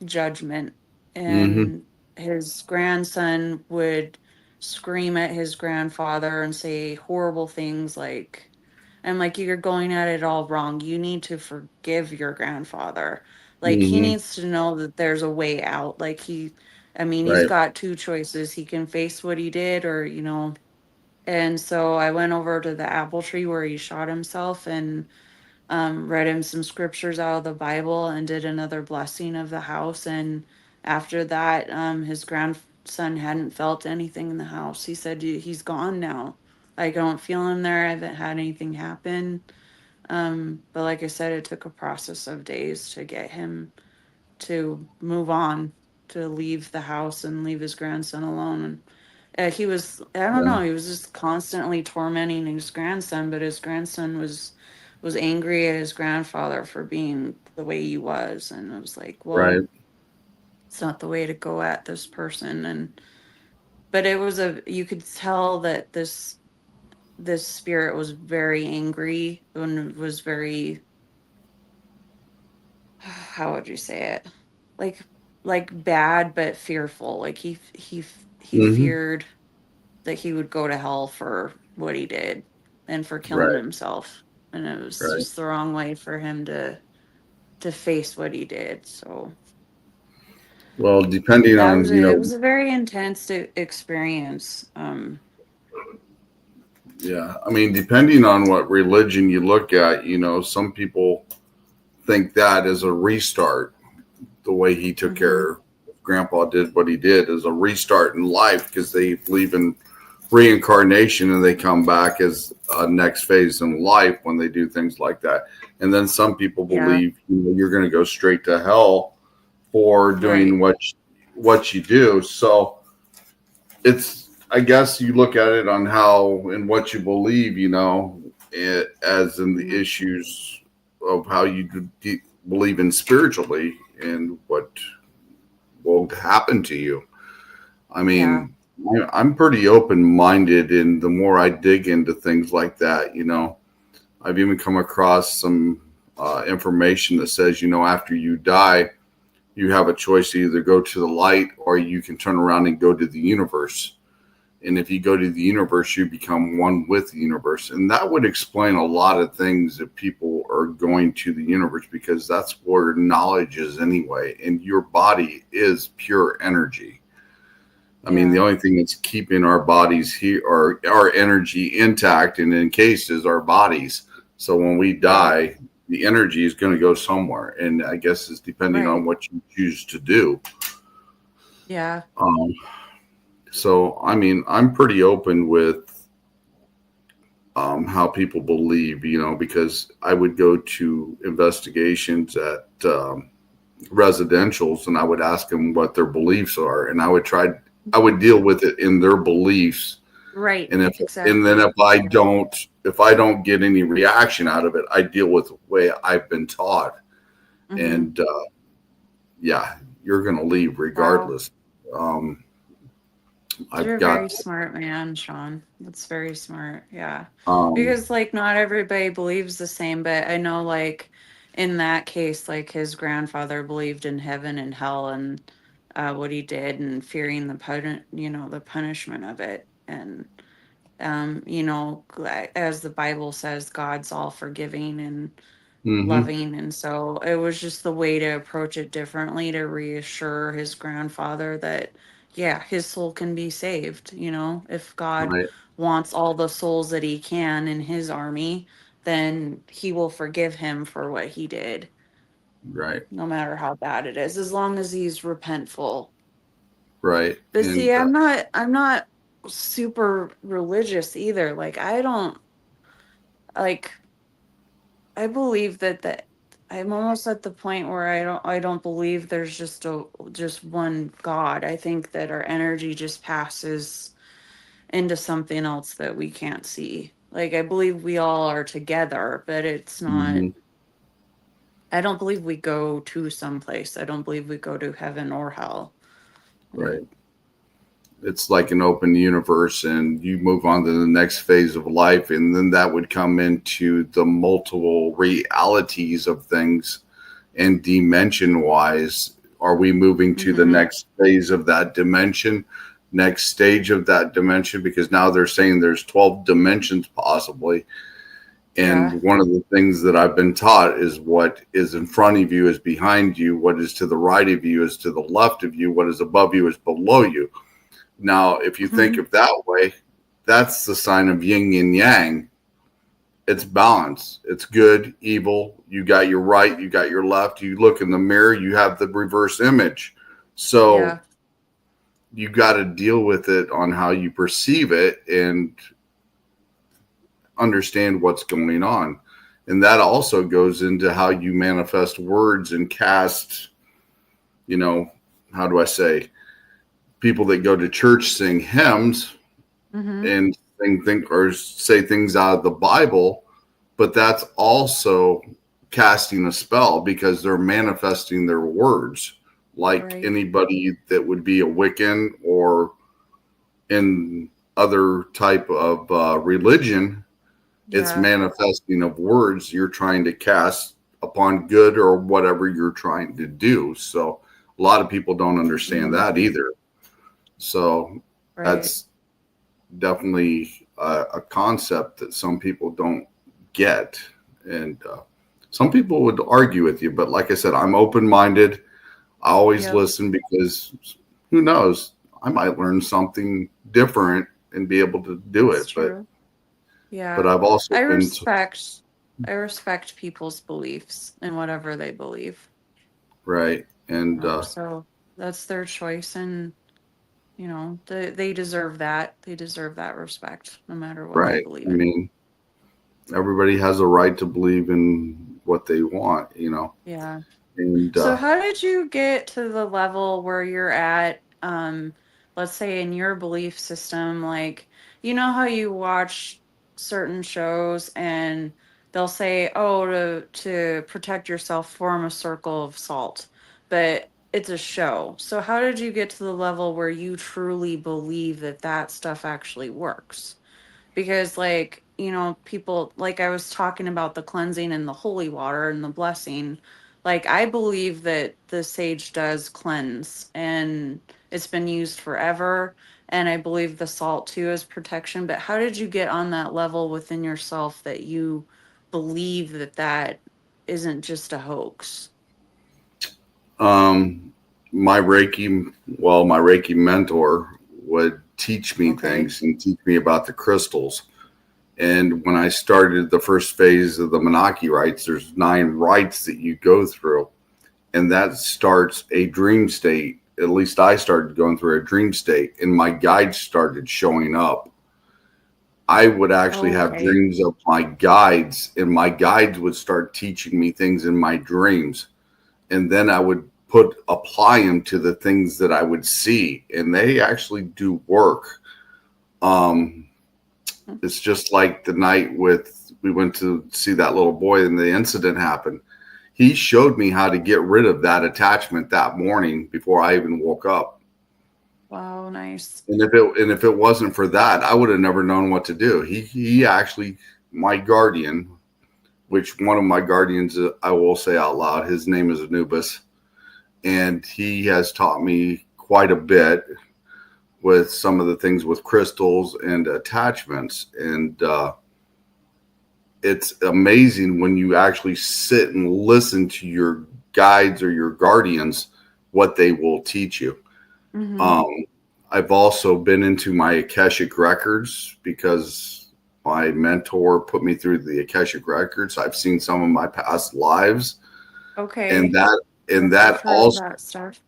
judgment. Mm-hmm. And his grandson would scream at his grandfather and say horrible things like, I'm like, you're going at it all wrong. You need to forgive your grandfather. Like, he Mm-hmm. needs to know that there's a way out. I mean, he's Right. got two choices. He can face what he did, or, and so I went over to the apple tree where he shot himself and read him some scriptures out of the Bible and did another blessing of the house. And after that, his grandson hadn't felt anything in the house. He said he's gone now. I don't feel him there. I haven't had anything happen. But like I said, it took a process of days to get him to move on, to leave the house and leave his grandson alone. And I don't Yeah. know, he was just constantly tormenting his grandson, but his grandson was angry at his grandfather for being the way he was. And I was like, Right. well, it's not the way to go at this person. But it was you could tell that this spirit was very angry and was very, how would you say it, like bad but fearful. Like he Mm-hmm. feared that he would go to hell for what he did and for killing Right. himself, and it was Right. just the wrong way for him to face what he did. So Well, depending that on, was it was a very intense experience. yeah, I mean, depending on what religion you look at, some people think that is a restart. The way he took Hmm. care of grandpa did what he did is a restart in life because they believe in reincarnation and they come back as a next phase in life when they do things like that. And then some people Yeah. believe you're going to go straight to hell for doing Right. what you do. So it's, I guess you look at it on how and what you believe, as in the Hmm. issues of how you believe in spiritually and what will happen to you. I Yeah. mean, I'm pretty open minded, and the more I dig into things like that, I've even come across some information that says, after you die, you have a choice to either go to the light or you can turn around and go to the universe. And if you go to the universe, you become one with the universe. And that would explain a lot of things if people are going to the universe, because that's where knowledge is anyway. And your body is pure energy. I mean, the Yeah. only thing that's keeping our bodies here or our energy intact and encased is our bodies. So when we Right. die, the energy is going to go somewhere. And I guess it's depending on Right. what you choose to do. Yeah. Um, so, I mean, I'm pretty open with how people believe, because I would go to investigations at residentials and I would ask them what their beliefs are, and I would deal with it in their beliefs. Right. And then Exactly. if I don't get any reaction out of it, I deal with the way I've been taught. Hmm. And yeah, you're going to leave Wow. regardless. Um, You're I've a got very smart man, Sean. That's very smart. Yeah. um, Because like not everybody believes the same, but I know like in that case, like his grandfather believed in heaven and hell and what he did and fearing the punishment of it. And as the Bible says, God's all forgiving and mhm, loving. And so it was just the way to approach it differently to reassure his grandfather that, yeah, his soul can be saved. If God right, wants all the souls that he can in his army, then he will forgive him for what he did, right, no matter how bad it is, as long as he's repentful. right, But see, and I'm not super religious either. Like I don't like I believe that I'm almost at the point where I don't believe there's just one God. I think that our energy just passes into something else that we can't see. Like I believe we all are together, but it's not mhm, I don't believe we go to someplace. I don't believe we go to heaven or hell. right. It's like an open universe, and you move on to the next phase of life, and then that would come into the multiple realities of things. And dimension wise, are we moving to the Mm-hmm. next phase of that dimension, next stage of that dimension? Because now they're saying there's 12 dimensions possibly. Yeah. And one of the things that I've been taught is what is in front of you is behind you, what is to the right of you is to the left of you, what is above you is below you. Now, if you think Hmm. of that way, that's the sign of yin and yang. It's balance. It's good, evil. You got your right, you got your left. You look in the mirror, you have the reverse image. So Yeah. you got to deal with it on how you perceive it and understand what's going on. And that also goes into how you manifest words and cast, you know, how do I say, people that go to church sing hymns Mm-hmm. and think or say things out of the Bible, but that's also casting a spell because they're manifesting their words like Right. anybody that would be a Wiccan or in other type of religion. It's Yeah. manifesting of words you're trying to cast upon good or whatever you're trying to do. So a lot of people don't understand Mm-hmm. that either. So Right. that's definitely a concept that some people don't get. And some people would argue with you, but like I said, I'm open minded. I always Yep. listen because who knows? I might learn something different and be able to do It's it. But true. Yeah. I've also I been respect I respect people's beliefs and whatever they believe. right and So that's their choice and they deserve that. They deserve that respect no matter what they right. believe I in. mean, everybody has a right to believe in what they want, Yeah. and So how did you get to the level where you're at, let's say in your belief system, like, you know how you watch certain shows and they'll say, oh, to protect yourself, form a circle of salt, but it's a show. So how did you get to the level where you truly believe that that stuff actually works? Because people, like I was talking about the cleansing and the holy water and the blessing, like I believe that the sage does cleanse and it's been used forever, and I believe the salt too is protection. But how did you get on that level within yourself that you believe that that isn't just a hoax? um, my Reiki mentor would teach me Okay. things and teach me about the crystals. And when I started the first phase of the Menaki rites, there's 9 rites that you go through, and that starts a dream state. At least I started going through a dream state, and my guides started showing up. I would actually have Okay. dreams of my guides, and my guides would start teaching me things in my dreams. And then I would apply them to the things that I would see, and they actually do work. Um, it's just like the night we went to see that little boy and the incident happened. He showed me how to get rid of that attachment that morning before I even woke up. Wow, nice. And if it wasn't for that, I would have never known what to do. He actually, my guardian, which one of my guardians, I will say out loud, his name is Anubis, and he has taught me quite a bit with some of the things with crystals and attachments. And it's amazing when you actually sit and listen to your guides or your guardians, what they will teach you. Mm-hmm. Um, I've also been into my Akashic records because my mentor put me through the Akashic records. I've seen some of my past lives, and Okay. that and Yep, I've that heard of also that stuff.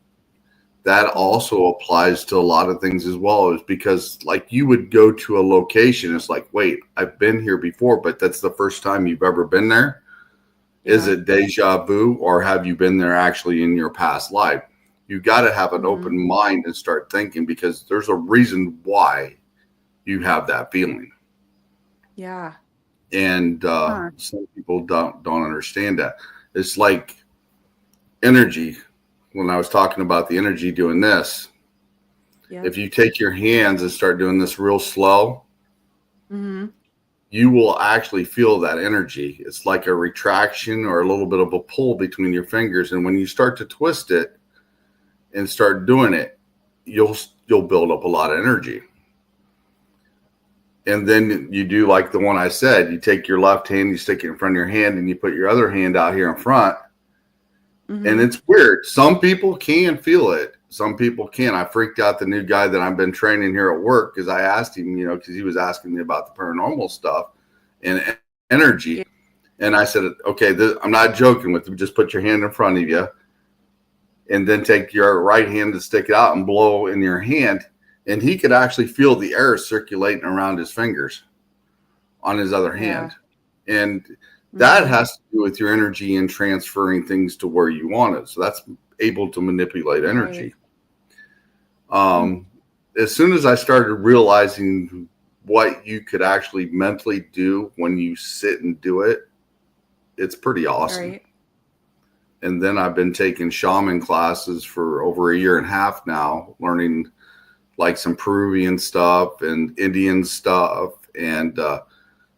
that Yeah. also applies to a lot of things as well. Is because like you would go to a location, it's like, wait, I've been here before, but that's the first time you've ever been there. Is Yeah. it deja vu, or have you been there actually in your past life? You got to have an Mm-hmm. open mind and start thinking, because there's a reason why you have that feeling. Yeah. And Huh. some people don't understand that. It's like energy. When I was talking about the energy doing this, Yep. if you take your hands and start doing this real slow, Mm-hmm. you will actually feel that energy. It's like a retraction or a little bit of a pull between your fingers, and when you start to twist it and start doing it, you'll you'll build up a lot of energy. And then you do like the one I said, you take your left hand, you stick it in front of your hand, and you put your other hand out here in front. And Mm-hmm. it's weird. Some people can feel it. Some people can't. I freaked out the new guy that I've been training here at work, because I asked him, because he was asking me about the paranormal stuff and Yeah. energy. And I said, okay, I'm not joking with you. Just put your hand in front of you and then take your right hand to stick it out and blow in your hand. And he could actually feel the air circulating around his fingers on his other Yeah. hand. And that Mm-hmm. has to do with your energy and transferring things to where you want it. So that's able to manipulate Right. energy. Um, as soon as I started realizing what you could actually mentally do when you sit and do it, it's pretty awesome. Right. And then I've been taking shaman classes for over a year and a half now, learning like some Peruvian stuff and Indian stuff. And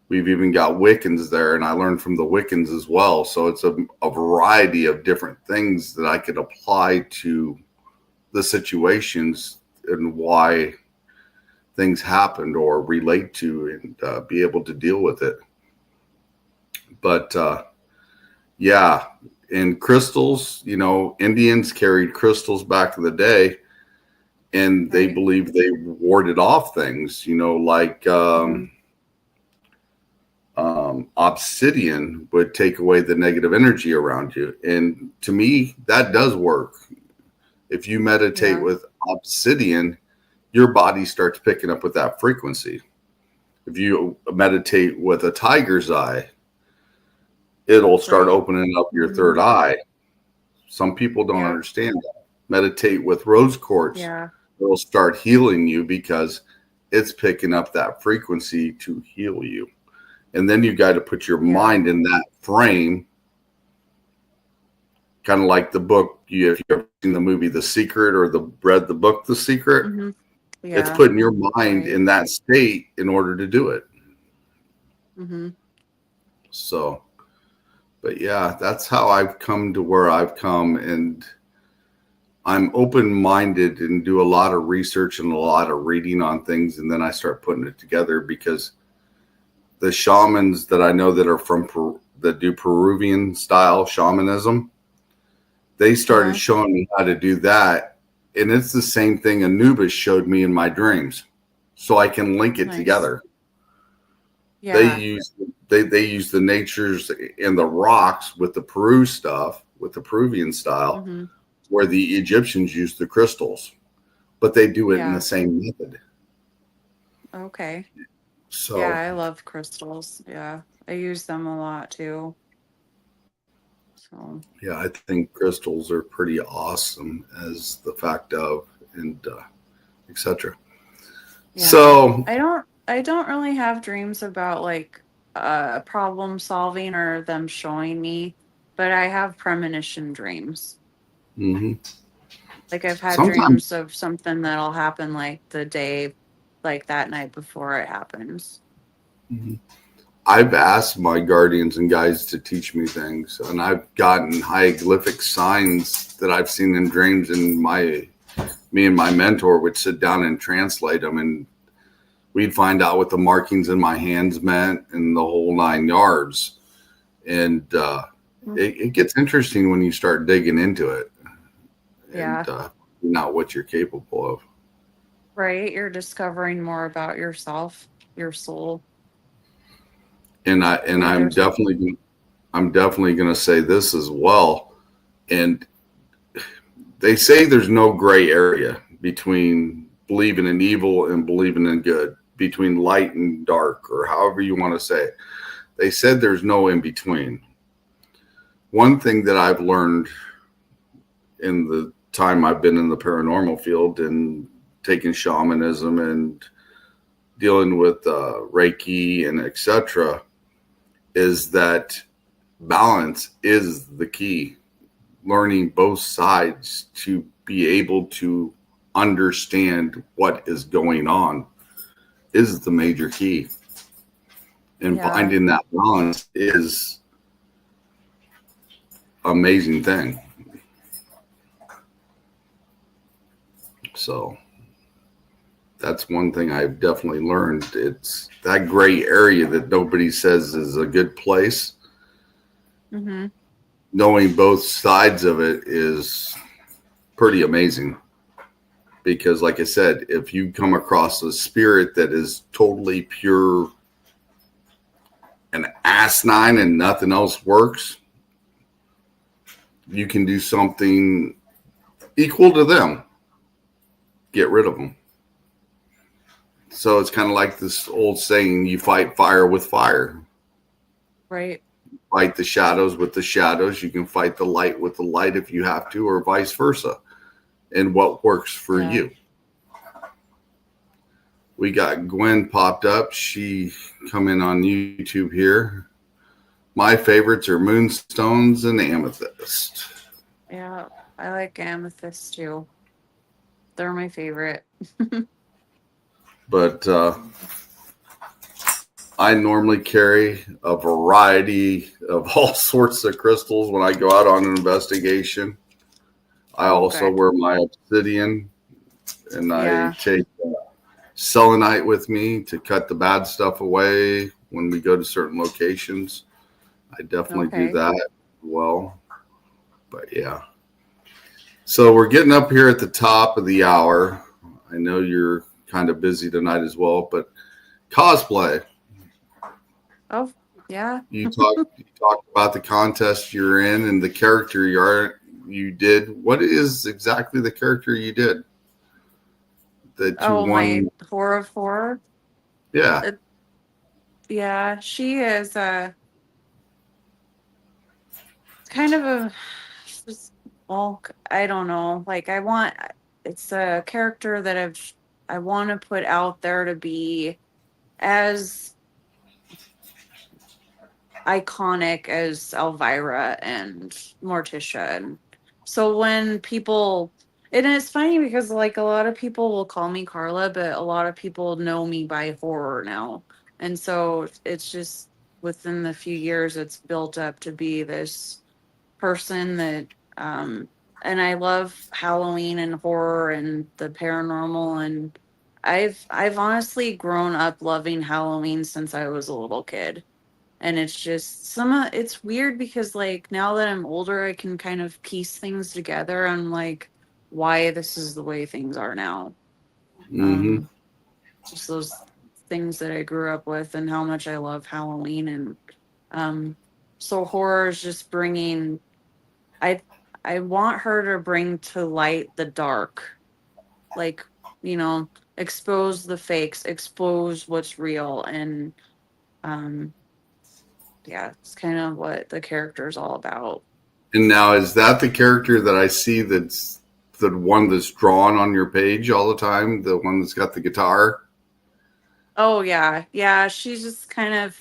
we've even got Wiccans there, and I learned from the Wiccans as well. So it's a variety of different things that I could apply to the situations and why things happened or relate to, and be able to deal with it. But yeah, and crystals, Indians carried crystals back in the day, and they Right. believed they warded off things, like Mm-hmm. obsidian would take away the negative energy around you. And to me, that does work. If you meditate Yeah. with obsidian, your body starts picking up with that frequency. If you meditate with a tiger's eye, it'll start Right. opening up your Mm-hmm. third eye. Some people don't Yep. understand that. Meditate with rose quartz, Yeah. it'll start healing you because it's picking up that frequency to heal you. And then you got to put your Yeah. mind in that frame, kind of like the book. If you've ever seen the movie The Secret, or read the book The Secret, Mm-hmm. it's Yeah. putting your mind Right. in that state in order to do it. Mm-hmm. So, but yeah, that's how I've come to where I've come. And I'm open minded and do a lot of research and a lot of reading on things. And then I start putting it together, because the shamans that I know that are from that do Peruvian style shamanism, they started Uh-huh. showing me how to do that. And it's the same thing Anubis showed me in my dreams. So I can link it Nice. together. They Yeah. use they use the natures and the rocks with the Peru stuff, with the Peruvian style, Mm-hmm. where the Egyptians used the crystals, but they do it in the Yeah. same method. Okay. Yeah, So I love crystals. Yeah. I use them a lot too. So, yeah, I think crystals are pretty awesome as the fact of, and etc. yeah. So I don't really have dreams about like problem solving or them showing me, but I have premonition dreams. mhm. Like I've had Sometimes dreams of something that'll happen like the day, like that night before it happens. I've asked my guardians and guides to teach me things, and I've gotten hieroglyphic signs that I've seen in dreams, and me and my mentor would sit down and translate them, and we'd find out what the markings in my hands meant and the whole 9 yards. And it gets interesting when you start digging into it, Yeah. and not what you're capable of. Right. You're discovering more about yourself, your soul. And Maybe there's I'm definitely going to say this as well. And they say there's no gray area between believing in evil and believing in good, between light and dark, or however you want to say it. They said there's no in between. One thing that I've learned in the time I've been in the paranormal field and taking shamanism and dealing with Reiki and etc. is that balance is the key. Learning both sides to be able to understand what is going on is the major key. And yeah. finding that balance is amazing thing. So that's one thing I've definitely learned. It's that gray area that nobody says is a good place. Mm-hmm. Knowing both sides of it is pretty amazing. Because, like I said, if you come across a spirit that is totally pure and asinine and nothing else works, you can do something equal to them. Get rid of them. So it's kind of like this old saying, you fight fire with fire. Right. Fight the shadows with the shadows. You can fight the light with the light if you have to, or vice versa. And what works for Yeah. you. We got Gwen popped up. She come in on YouTube here. My favorites are moonstones and amethyst. Yeah. I like amethyst too. They're my favorite. But I normally carry a variety of all sorts of crystals when I go out on an investigation. I also Okay. wear my obsidian, and I Yeah. take selenite with me to cut the bad stuff away when we go to certain locations. I definitely do Okay. that well. But yeah. So we're getting up here at the top of the hour. I know you're kind of busy tonight as well, but cosplay. Oh, yeah. You talked about the contest you're in and the character you did. What is exactly the character you did that you Oh, my won? horror of horror. Yeah. Uh, yeah, she is kind of a well, I don't know. Like it's a character that I want to put out there to be as iconic as Elvira and Morticia. And so when people, and it's funny because like a lot of people will call me Carla, but a lot of people know me by horror now. And so it's just within the few years, it's built up to be this person that, and I love Halloween and horror and the paranormal. And I've honestly grown up loving Halloween since I was a little kid, and it's just it's weird because like now that I'm older I can kind of piece things together on like why this is the way things are now. Mm-hmm. um just those things that I grew up with and how much I love Halloween. And um so horror is just bringing, i I want her to bring to light the dark, like, you know, expose the fakes, expose what's real. And um yeah, it's kind of what the character is all about. And now, is that the character that I see that's the one that's drawn on your page all the time? The one that's got the guitar? Oh yeah, yeah. She's just kind of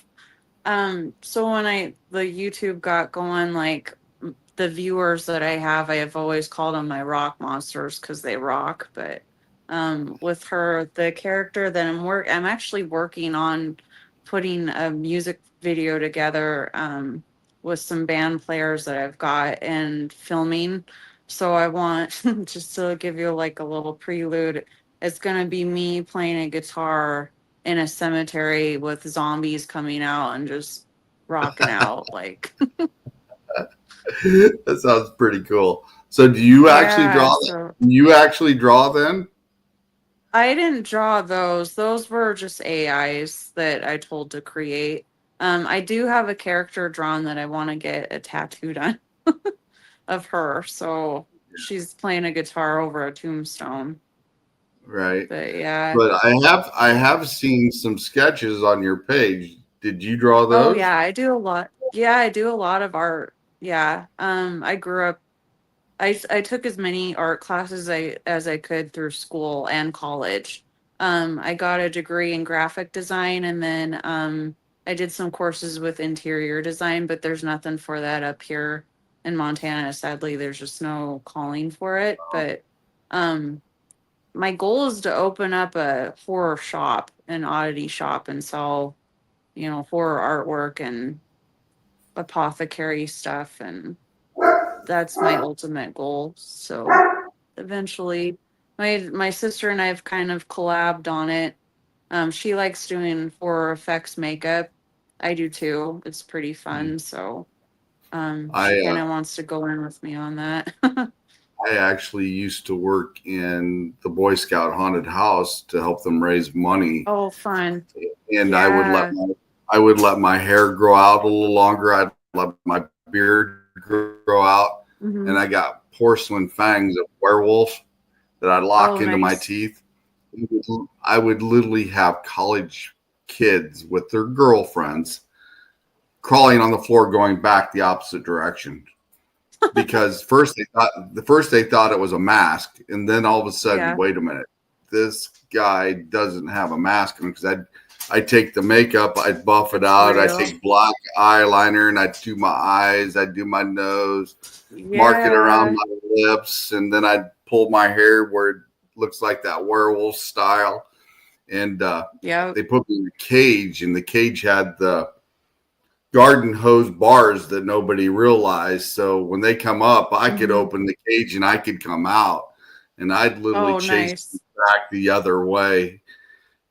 so when I the YouTube got going, like the viewers that I have always called them my rock monsters because they rock. But with her, the character that I'm actually working on putting a music video together with some band players that I've got and filming. So I want just to give you like a little prelude. It's gonna be me playing a guitar in a cemetery with zombies coming out and just rocking out like That sounds pretty cool. So do you actually yeah. draw? So You actually draw then? I didn't draw those. Those were just AIs that I told to create. I do have a character drawn that I want to get a tattoo done of her. So she's playing a guitar over a tombstone. Right. But yeah. But I have seen some sketches on your page. Did you draw Oh those? yeah, I do a lot. Yeah, I do a lot of art. Yeah. I grew up I took as many art classes as I could through school and college. I got a degree in graphic design and then I did some courses with interior design, but there's nothing for that up here in Montana. Sadly, there's just no calling for it. But um, my goal is to open up a horror shop, an oddity shop, and sell, horror artwork and apothecary stuff and that's my ultimate goal. So eventually, my sister and I have kind of collabed on it. She likes doing horror effects makeup. I do too. It's pretty fun. So she I kind of wants to go in with me on that. I actually used to work in the Boy Scout haunted house to help them raise money, Oh, fun. and Yeah. I would let my hair grow out a little longer. I'd let my beard grow out, Hmm. and I got porcelain fangs of werewolf that I lock Oh, into my nice. teeth. I would literally have college kids with their girlfriends crawling on the floor going back the opposite direction because first they thought it was a mask, and then all of a sudden, Yeah. wait a minute, this guy doesn't have a mask on because I take the makeup, I'd buff it It's out, I real. take black eyeliner, and I do my eyes, I do my nose, mark it around Yeah. my lips, and then I'd pull my hair where it looks like that werewolf style. And Yep. they put me in a cage, and the cage had the garden hose bars that nobody realized. So when they come up, I could Hmm. open the cage and I could come out, and I'd literally Oh, chase nice. back the other way,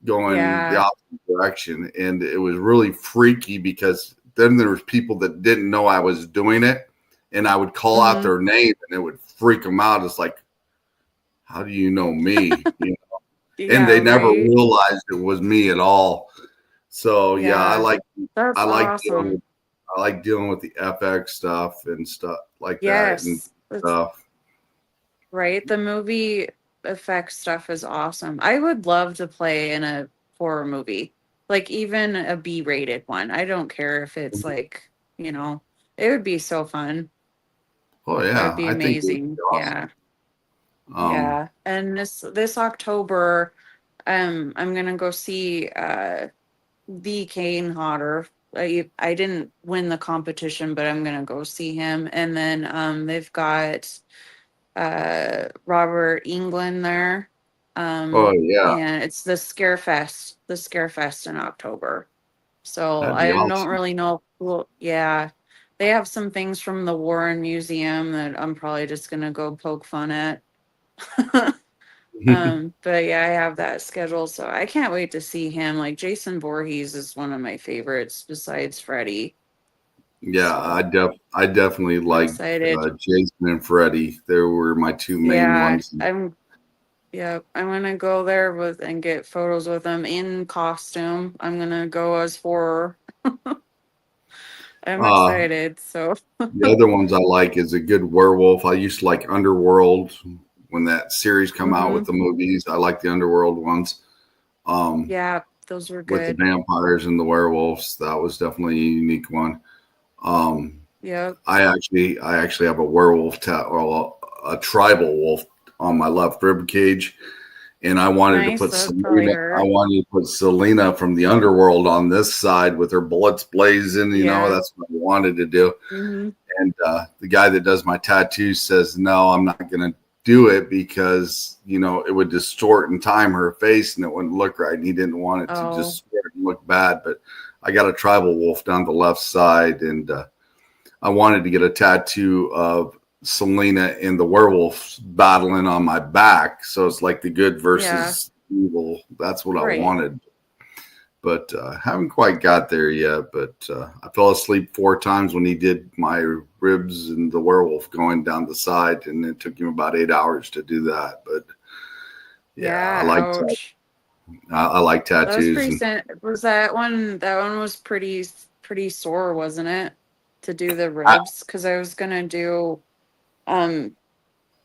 going the Yeah. opposite direction. And it was really freaky because then there was people that didn't know I was doing it, and I would call out Hmm. their name and it would freak them out. It's like, how do you know me? And Yeah. they never Right. realized it was me at all. So yeah, Yeah. I That's like dealing awesome. I like dealing with the FX stuff and stuff like that and Yes. That's stuff. right. The movie effects stuff is awesome. I would love to play in a horror movie, like even a B-rated one. I don't care if it's like, it would be so fun. Oh That would yeah, be I think it would be amazing. awesome. Yeah. Yeah. And this October, I'm gonna go see the Kane Hodder. I didn't win the competition, but I'm gonna go see him. And then they've got Robert England there. Oh yeah, And it's the Scare Fest in October. So that'd be I don't awesome. really know. Well, yeah, they have some things from the Warren Museum that I'm probably just gonna go poke fun at. But yeah, I have that scheduled, so I can't wait to see him. Like Jason Voorhees is one of my favorites besides Freddy. Yeah, So I definitely I'm like excited. Jason and Freddy. They were my two main Yeah, ones. I'm gonna go there with and get photos with them in costume. I'm gonna go as horror. I'm Uh, excited. So the other ones I like is a good werewolf. I used to like Underworld when that series come out hmm with the movies. I like the Underworld ones. Um, yeah, those were with the good. vampires and the werewolves, that was definitely a unique one. Um, Yep. I actually have a werewolf or a tribal wolf on my left rib cage, and I wanted to Nice. put That would probably Selena. I hurt. wanted to put Selena from the underworld on this side with her bullets blazing. Yeah. That's what I wanted to do. Mm-hmm. And the guy that does my tattoos says, no, I'm not going to do it because, it would distort and time her face and it wouldn't look right. And he didn't want it to Oh, distort and look bad. But I got a tribal wolf down the left side, and I wanted to get a tattoo of Selena and the werewolf battling on my back. So it's like the good yeah. versus evil. That's what I Right. wanted. But haven't quite got there yet. But I fell asleep 4 times when he did my ribs and the werewolf going down the side, and it took him about 8 hours to do that. But yeah, Yeah. Ouch. I like That was tattoos, pretty and was that one was pretty sore, wasn't it? To do the I, ribs, because I was gonna do um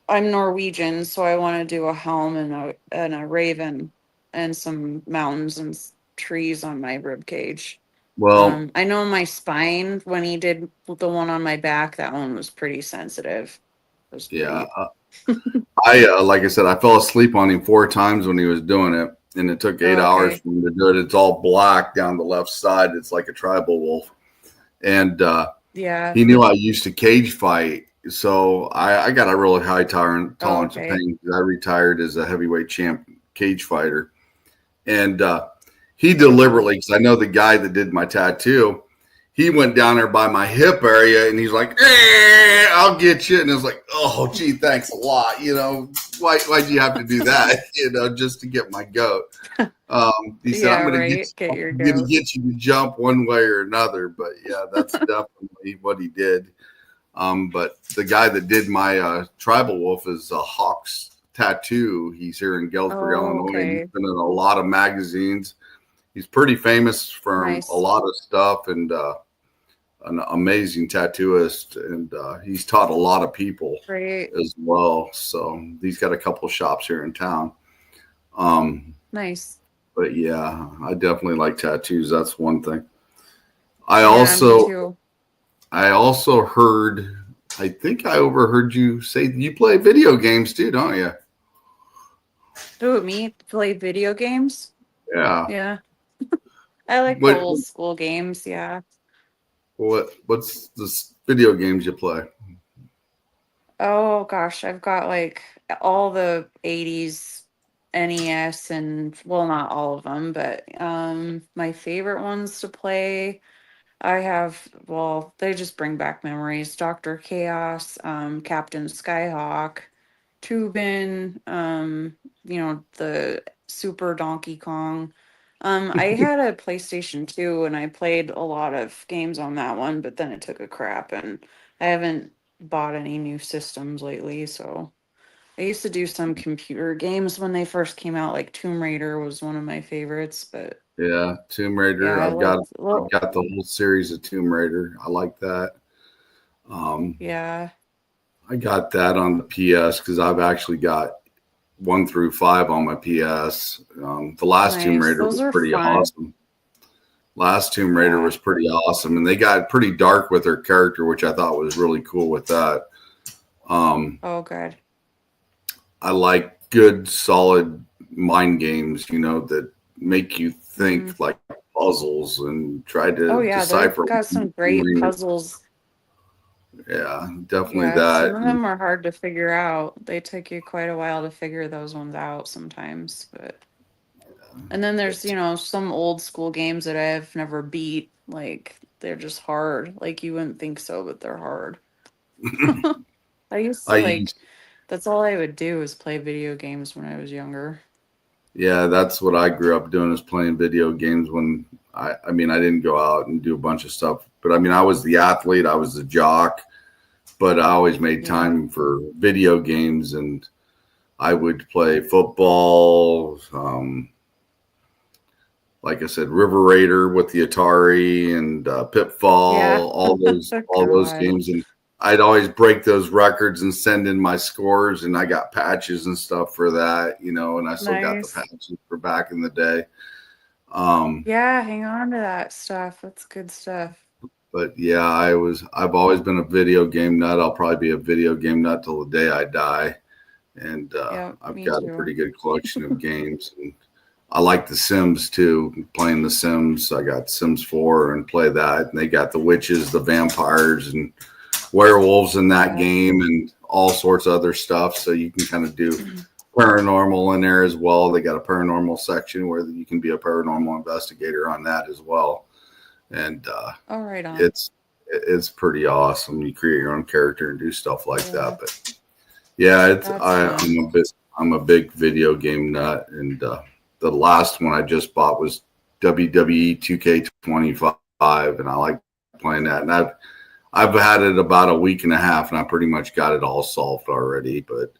I'm Norwegian, so I want to do a helm and a raven and some mountains and trees on my rib cage. well, I know my spine, when he did the one on my back, that one was pretty sensitive. It was yeah. pretty. I like I said, I fell asleep on him 4 times when he was doing it, and it took 8 hours Okay. for him to do it. It's all black down the left side. It's like a tribal wolf, and Yeah. he knew I used to cage fight, so I got a really high Oh, tolerance of okay. pain. I retired as a heavyweight champ cage fighter, and he Cool. deliberately, because I know the guy that did my tattoo, he went down there by my hip area, and he's like, "I'll get you," and it's like, "Oh, gee, thanks a lot." Why'd you have to do that? Just to get my goat. He said, Yeah, right. Get I'm your going to goat. get you to jump one way or another." But yeah, that's definitely what he did. But the guy that did my tribal wolf is a Hawks tattoo. He's here in Galesburg, Oh, Illinois, and he's okay. been in a lot of magazines. He's pretty famous from a Nice. lot of stuff, and an amazing tattooist. And he's taught a lot of people Great. as well. So he's got a couple of shops here in town. Um, Nice. but yeah, I definitely like tattoos. That's one thing. I Yeah, me also too. I also heard, I think I overheard you say you play video games too, don't you? Do me play video games? Yeah. Yeah. I like the What old school games, yeah. what's the video games you play? Oh gosh, I've got like all the 80s NES, and well, not all of them, but my favorite ones to play, I have, well, they just bring back memories. Dr. Chaos, Captain Skyhawk, Tubin, the Super Donkey Kong. I had a PlayStation 2 and I played a lot of games on that one, but then it took a crap and I haven't bought any new systems lately, so I used to do some computer games when they first came out, like Tomb Raider was one of my favorites, but Yeah, Tomb yeah, Raider. I liked, I've well, got the whole series of Tomb Raider. I like that. Um, yeah, I got that on the PS because I've actually got 1 through 5 on my PS. The last Tomb nice. Raider Those was are pretty fun. awesome. Last Tomb Raider Yeah. was pretty awesome, and they got pretty dark with their character, which I thought was really cool with that. Um, Oh, good. I like good, solid mind games, that make you Hmm. think like puzzles and try Oh to yeah, they've decipher. got some great puzzles. Yeah, definitely Yeah, some that. of them are hard to figure out. They take you quite a while to figure those ones out sometimes, but and then there's, But some old school games that I've never beat, like they're just hard. Like you wouldn't think so, but they're hard. I used I to like used, that's all I would do is play video games when I was younger. yeah, that's what I grew up doing is playing video games when I mean, I didn't go out and do a bunch of stuff, but I mean, I was the athlete, I was the jock, but I always made Yeah. time for video games, and I would play football. Like I said, River Raider with the Atari and Yeah. Pitfall, all those God. games, and I'd always break those records and send in my scores, and I got patches and stuff for that, and I still got the Nice. patches for back in the day. Um, Yeah, hang on to that stuff. That's good stuff. but yeah, I've always been a video game nut. I'll probably be a video game nut till the day I die. and Yep, I've me got a too. pretty good collection of games. And I like the Sims too, playing the Sims. I got Sims 4 and play that. And they got the witches, the vampires, and werewolves in that Yeah. game, and all sorts of other stuff. So you can kind of do paranormal in there as well. They got a paranormal section where you can be a paranormal investigator on that as well. And Oh, right on. it's pretty awesome. You create your own character and do stuff like Yeah. that. But yeah, That's fun. I'm a big video game nut, and the last one I just bought was WWE 2K25, and I like playing that. And I've had it about a week and a half, and I pretty much got it all solved already. But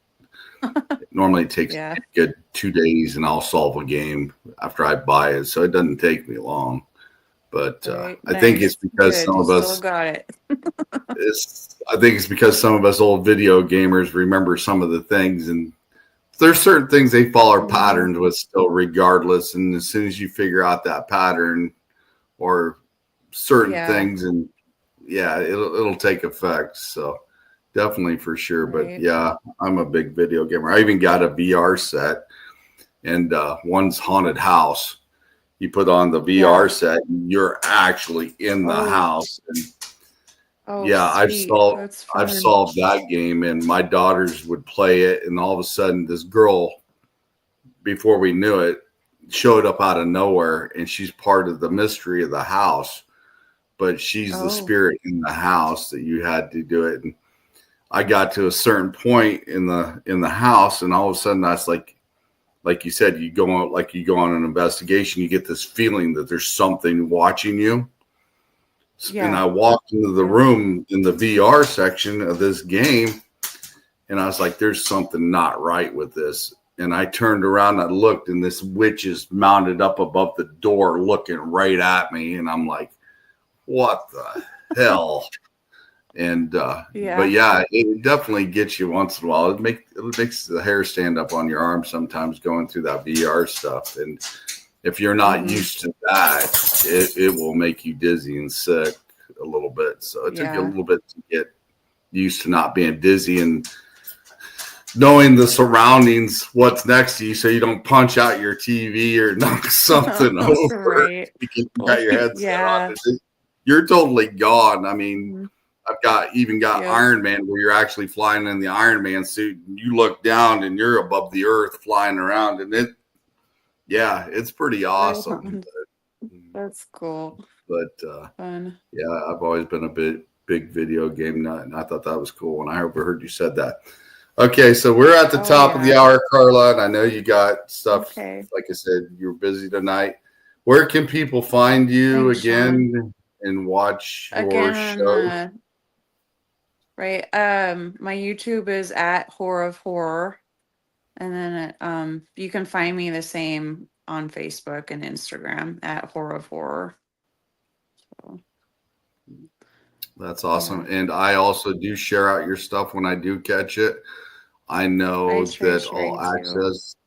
normally it takes Yeah. a good 2 days, and I'll solve a game after I buy it, so it doesn't take me long. But Right. I think it's Nice. because Good. some You of still us got it. I think it's because some of us old video gamers remember some of the things, and there's certain things they follow Mhm. patterns with still regardless. And as soon as you figure out that pattern or certain Yeah. things, and yeah, it'll take effect. So definitely for sure. But Right. yeah, I'm a big video gamer. I even got a VR set, and one's haunted house. You put on the VR Yeah. set, and you're actually in the Oh. house. And Oh, yeah, sweet. That's I've fun. solved that game, and my daughters would play it, and all of a sudden this girl, before we knew it, showed up out of nowhere, and she's part of the mystery of the house, but she's the Oh. spirit in the house that you had to do it. And I got to a certain point in the house, and all of a sudden that's like you said, you go on an investigation, you get this feeling that there's something watching you. And I Yeah. walked into the Yep. room in the VR section of this game, and I was like, there's something not right with this. And I turned around and I looked, and this witch is mounted up above the door looking right at me. And I'm like, what the hell? And but Yeah. yeah, it definitely gets you once in a while. It makes the hair stand up on your arm sometimes going through that VR stuff. And if you're not Mhm. used to that, it will make you dizzy and sick a little bit. So it took you a Yeah. little bit to get used to not being dizzy and knowing the surroundings, what's next to you, so you don't punch out your TV or knock something over Right. because you Well, got your headset yeah. on. You're totally gone. I mean, Mhm. I've got Yep. Iron Man where you're actually flying in the Iron Man suit, and you look down and you're above the earth flying around, and it's pretty Right awesome. on. That's cool. But Fun. yeah, I've always been a big video game nut, and I thought that was cool when I overheard you said that. Okay, so we're at the Oh, top of the yeah. hour, Carla, and I know you got stuff. Okay. Like I said, you're busy tonight. Where can people find you Thanks, Shawn. again and watch your Again, show? right. My YouTube is at Horror of Horror. And then you can find me the same on Facebook and Instagram at Horror of Horror. So, That's awesome. yeah. And I also do share out your stuff when I do catch it. I I know try that All sharing too. Access,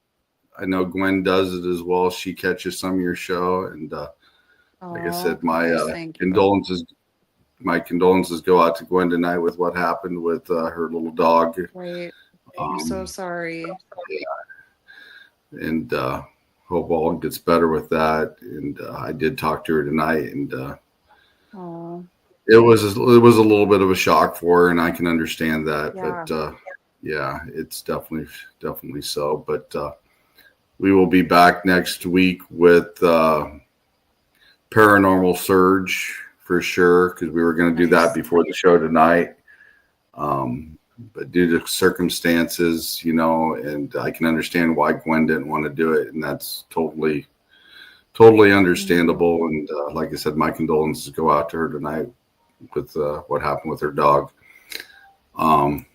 I know Gwen does it as well. She catches some of your show. And like I Oh, said, my nice. Thank you. condolences go out to Gwen tonight with what happened with her little dog. Right. I'm so Um, sorry. and hope all gets better with that. And I did talk to her tonight, and Oh, it was a little bit of a shock for her, and I can understand that. yeah. But yeah, it's definitely so. But we will be back next week with Paranormal Surge for sure, because we were going to do that Nice. before the show tonight. But due to circumstances, and I can understand why Gwen didn't want to do it, and that's totally Mhm. understandable. And like I said, my condolences go out to her tonight with what happened with her dog. Um,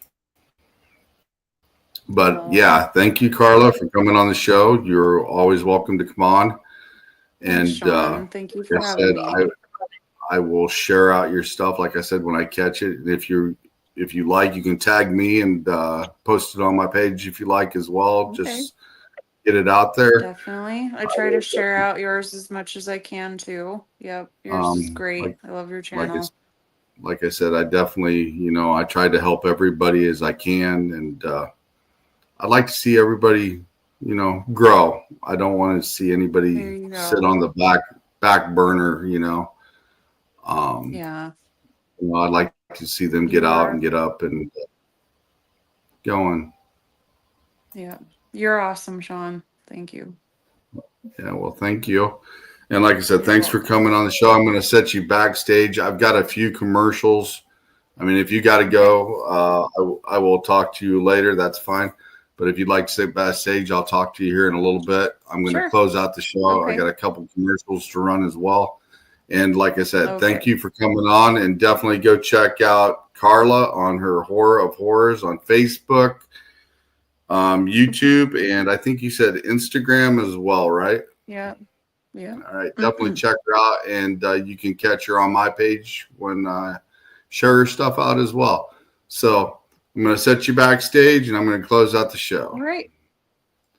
but Oh, yeah, thank you, Carla, for coming on the show. You're always welcome to come on. thanks, And Shawn. Thank you for like I having said, me. I will share out your stuff. Like I said, when I catch it, and if you like, you can tag me and post it on my page if you like as well. Okay. Just get it out there. Definitely. I try to share out yours as much as I can too. Yep. Yours is Like great. I love your like it's channel. like I said, I definitely I try to help everybody as I can, and I'd like to see everybody, grow. I don't want to see There anybody you sit go. on the back burner. Um, Yeah. I'd like to see them get You out and are. get up and going. Yeah. You're awesome, Shawn. Thank you. Yeah, well, thank you. And like I said, You're thanks for welcome. coming on the show. I'm going to set you backstage. I've got a few commercials. I mean, if you got to Okay. go, I will talk to you later. That's fine. But if you'd like to sit backstage, I'll talk to you here in a little bit. I'm going to Sure. close out the show. I Okay. got a couple commercials to run as well. And like I said, Okay. thank you for coming on, and definitely go check out Carla on her Horror of Horrors on Facebook, YouTube, and I think you said Instagram as well, right? Yeah. Yeah. All right, definitely check her out, and you can catch her on my page when I share her stuff out as well. So I'm going to set you backstage, and I'm going to close out the show. All right.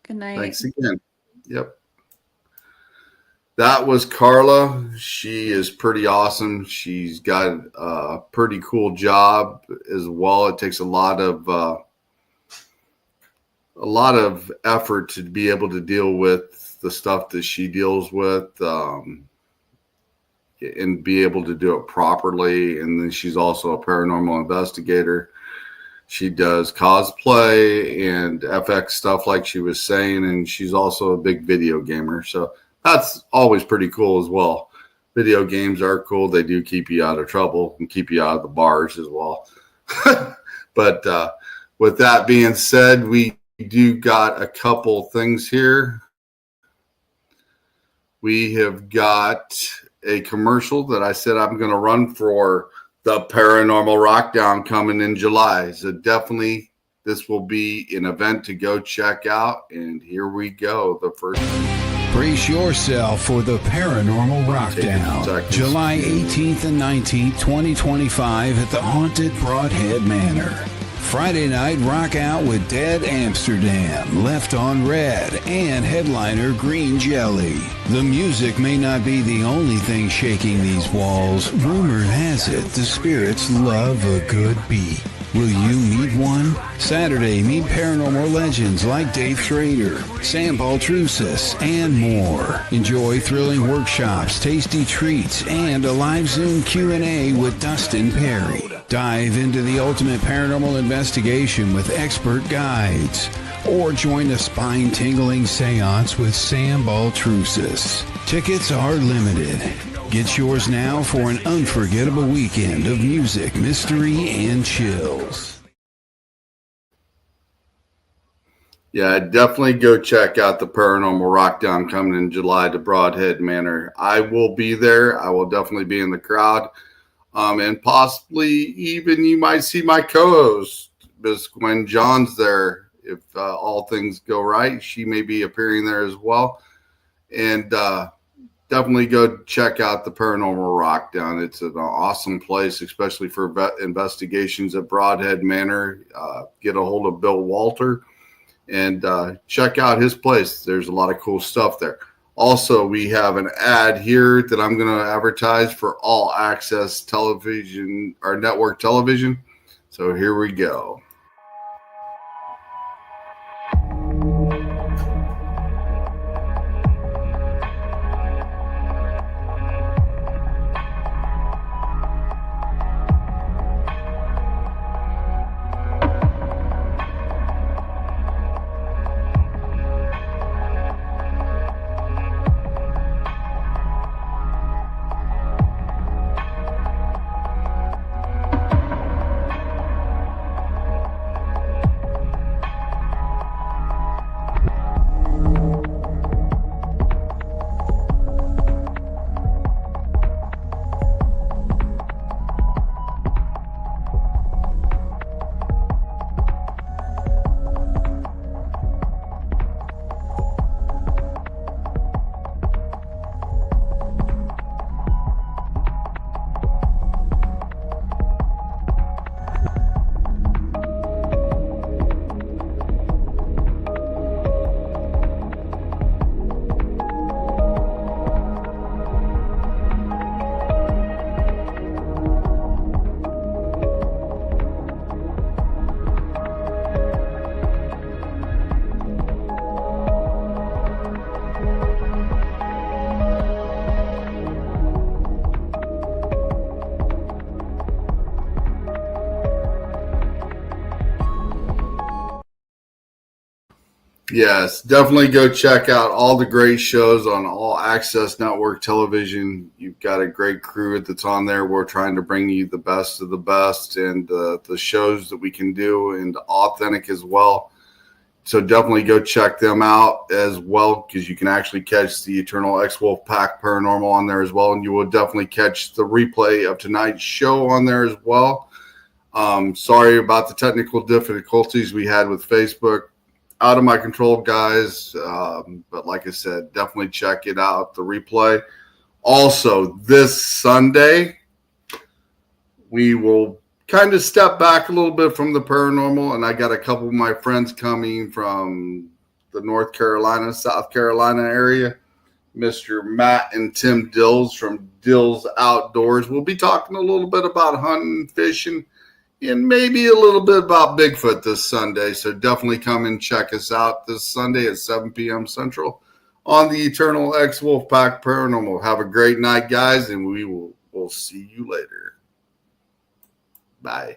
Good night. Thanks again. Yep. That was Carla. She is pretty awesome. She's got a pretty cool job as well. It takes a lot of effort to be able to deal with the stuff that she deals with, and be able to do it properly. And then she's also a paranormal investigator. She does cosplay and FX stuff like she was saying, and she's also a big video gamer. So that's always pretty cool as well. Video games are cool. They do keep you out of trouble and keep you out of the bars as well. But with that being said, we do got a couple things here. We have got a commercial that I said I'm going to run for the Paranormal Rockdown coming in July. So definitely this will be an event to go check out. And here we go. The first. Brace yourself for the Paranormal Rockdown, July 18th and 19th, 2025 at the haunted Broadhead Manor. Friday night, rock out with Dead Amsterdam, Left on Red, and headliner Green Jelly. The music may not be the only thing shaking these walls. Rumor has it the spirits love a good beat. Will you meet one? Saturday, meet paranormal legends like Dave Schrader, Sam Baltrusis, and more. Enjoy thrilling workshops, tasty treats, and a live Zoom Q&A with Dustin Perry. Dive into the ultimate paranormal investigation with expert guides. Or join a spine-tingling seance with Sam Baltrusis. Tickets are limited. Get yours now for an unforgettable weekend of music, mystery, and chills. Yeah, definitely go check out the Paranormal Rockdown coming in July to Broadhead Manor. I will be there. I will definitely be in the crowd. And possibly even you might see my co-host, Miss Gwen John's there. If all things go right, she may be appearing there as well. And definitely go check out the Paranormal Rockdown. It's an awesome place, especially for investigations at Broadhead Manor. Get a hold of Bill Walter and check out his place. There's a lot of cool stuff there. Also, we have an ad here that I'm going to advertise for All Access Television, or network television. So here we go. Yes, definitely go check out all the great shows on All Access Network Television. You've got a great crew that's on there. We're trying to bring you the best of the best and the shows that we can do and authentic as well. So definitely go check them out as well, because you can actually catch the Eternal X-Wolf Pack Paranormal on there as well. And you will definitely catch the replay of tonight's show on there as well. Sorry about the technical difficulties we had with Facebook. Out of my control, guys. But like I said, definitely check it out, the replay. Also, this Sunday, we will kind of step back a little bit from the paranormal, and I got a couple of my friends coming from the North Carolina, South Carolina area. Mr. Matt and Tim Dills from Dills Outdoors. We'll be talking a little bit about hunting, fishing, and maybe a little bit about Bigfoot this Sunday. So definitely come and check us out this Sunday at 7 p.m. Central on the Eternal X-Wolf Pack Paranormal. Have a great night, guys, and we'll see you later. Bye.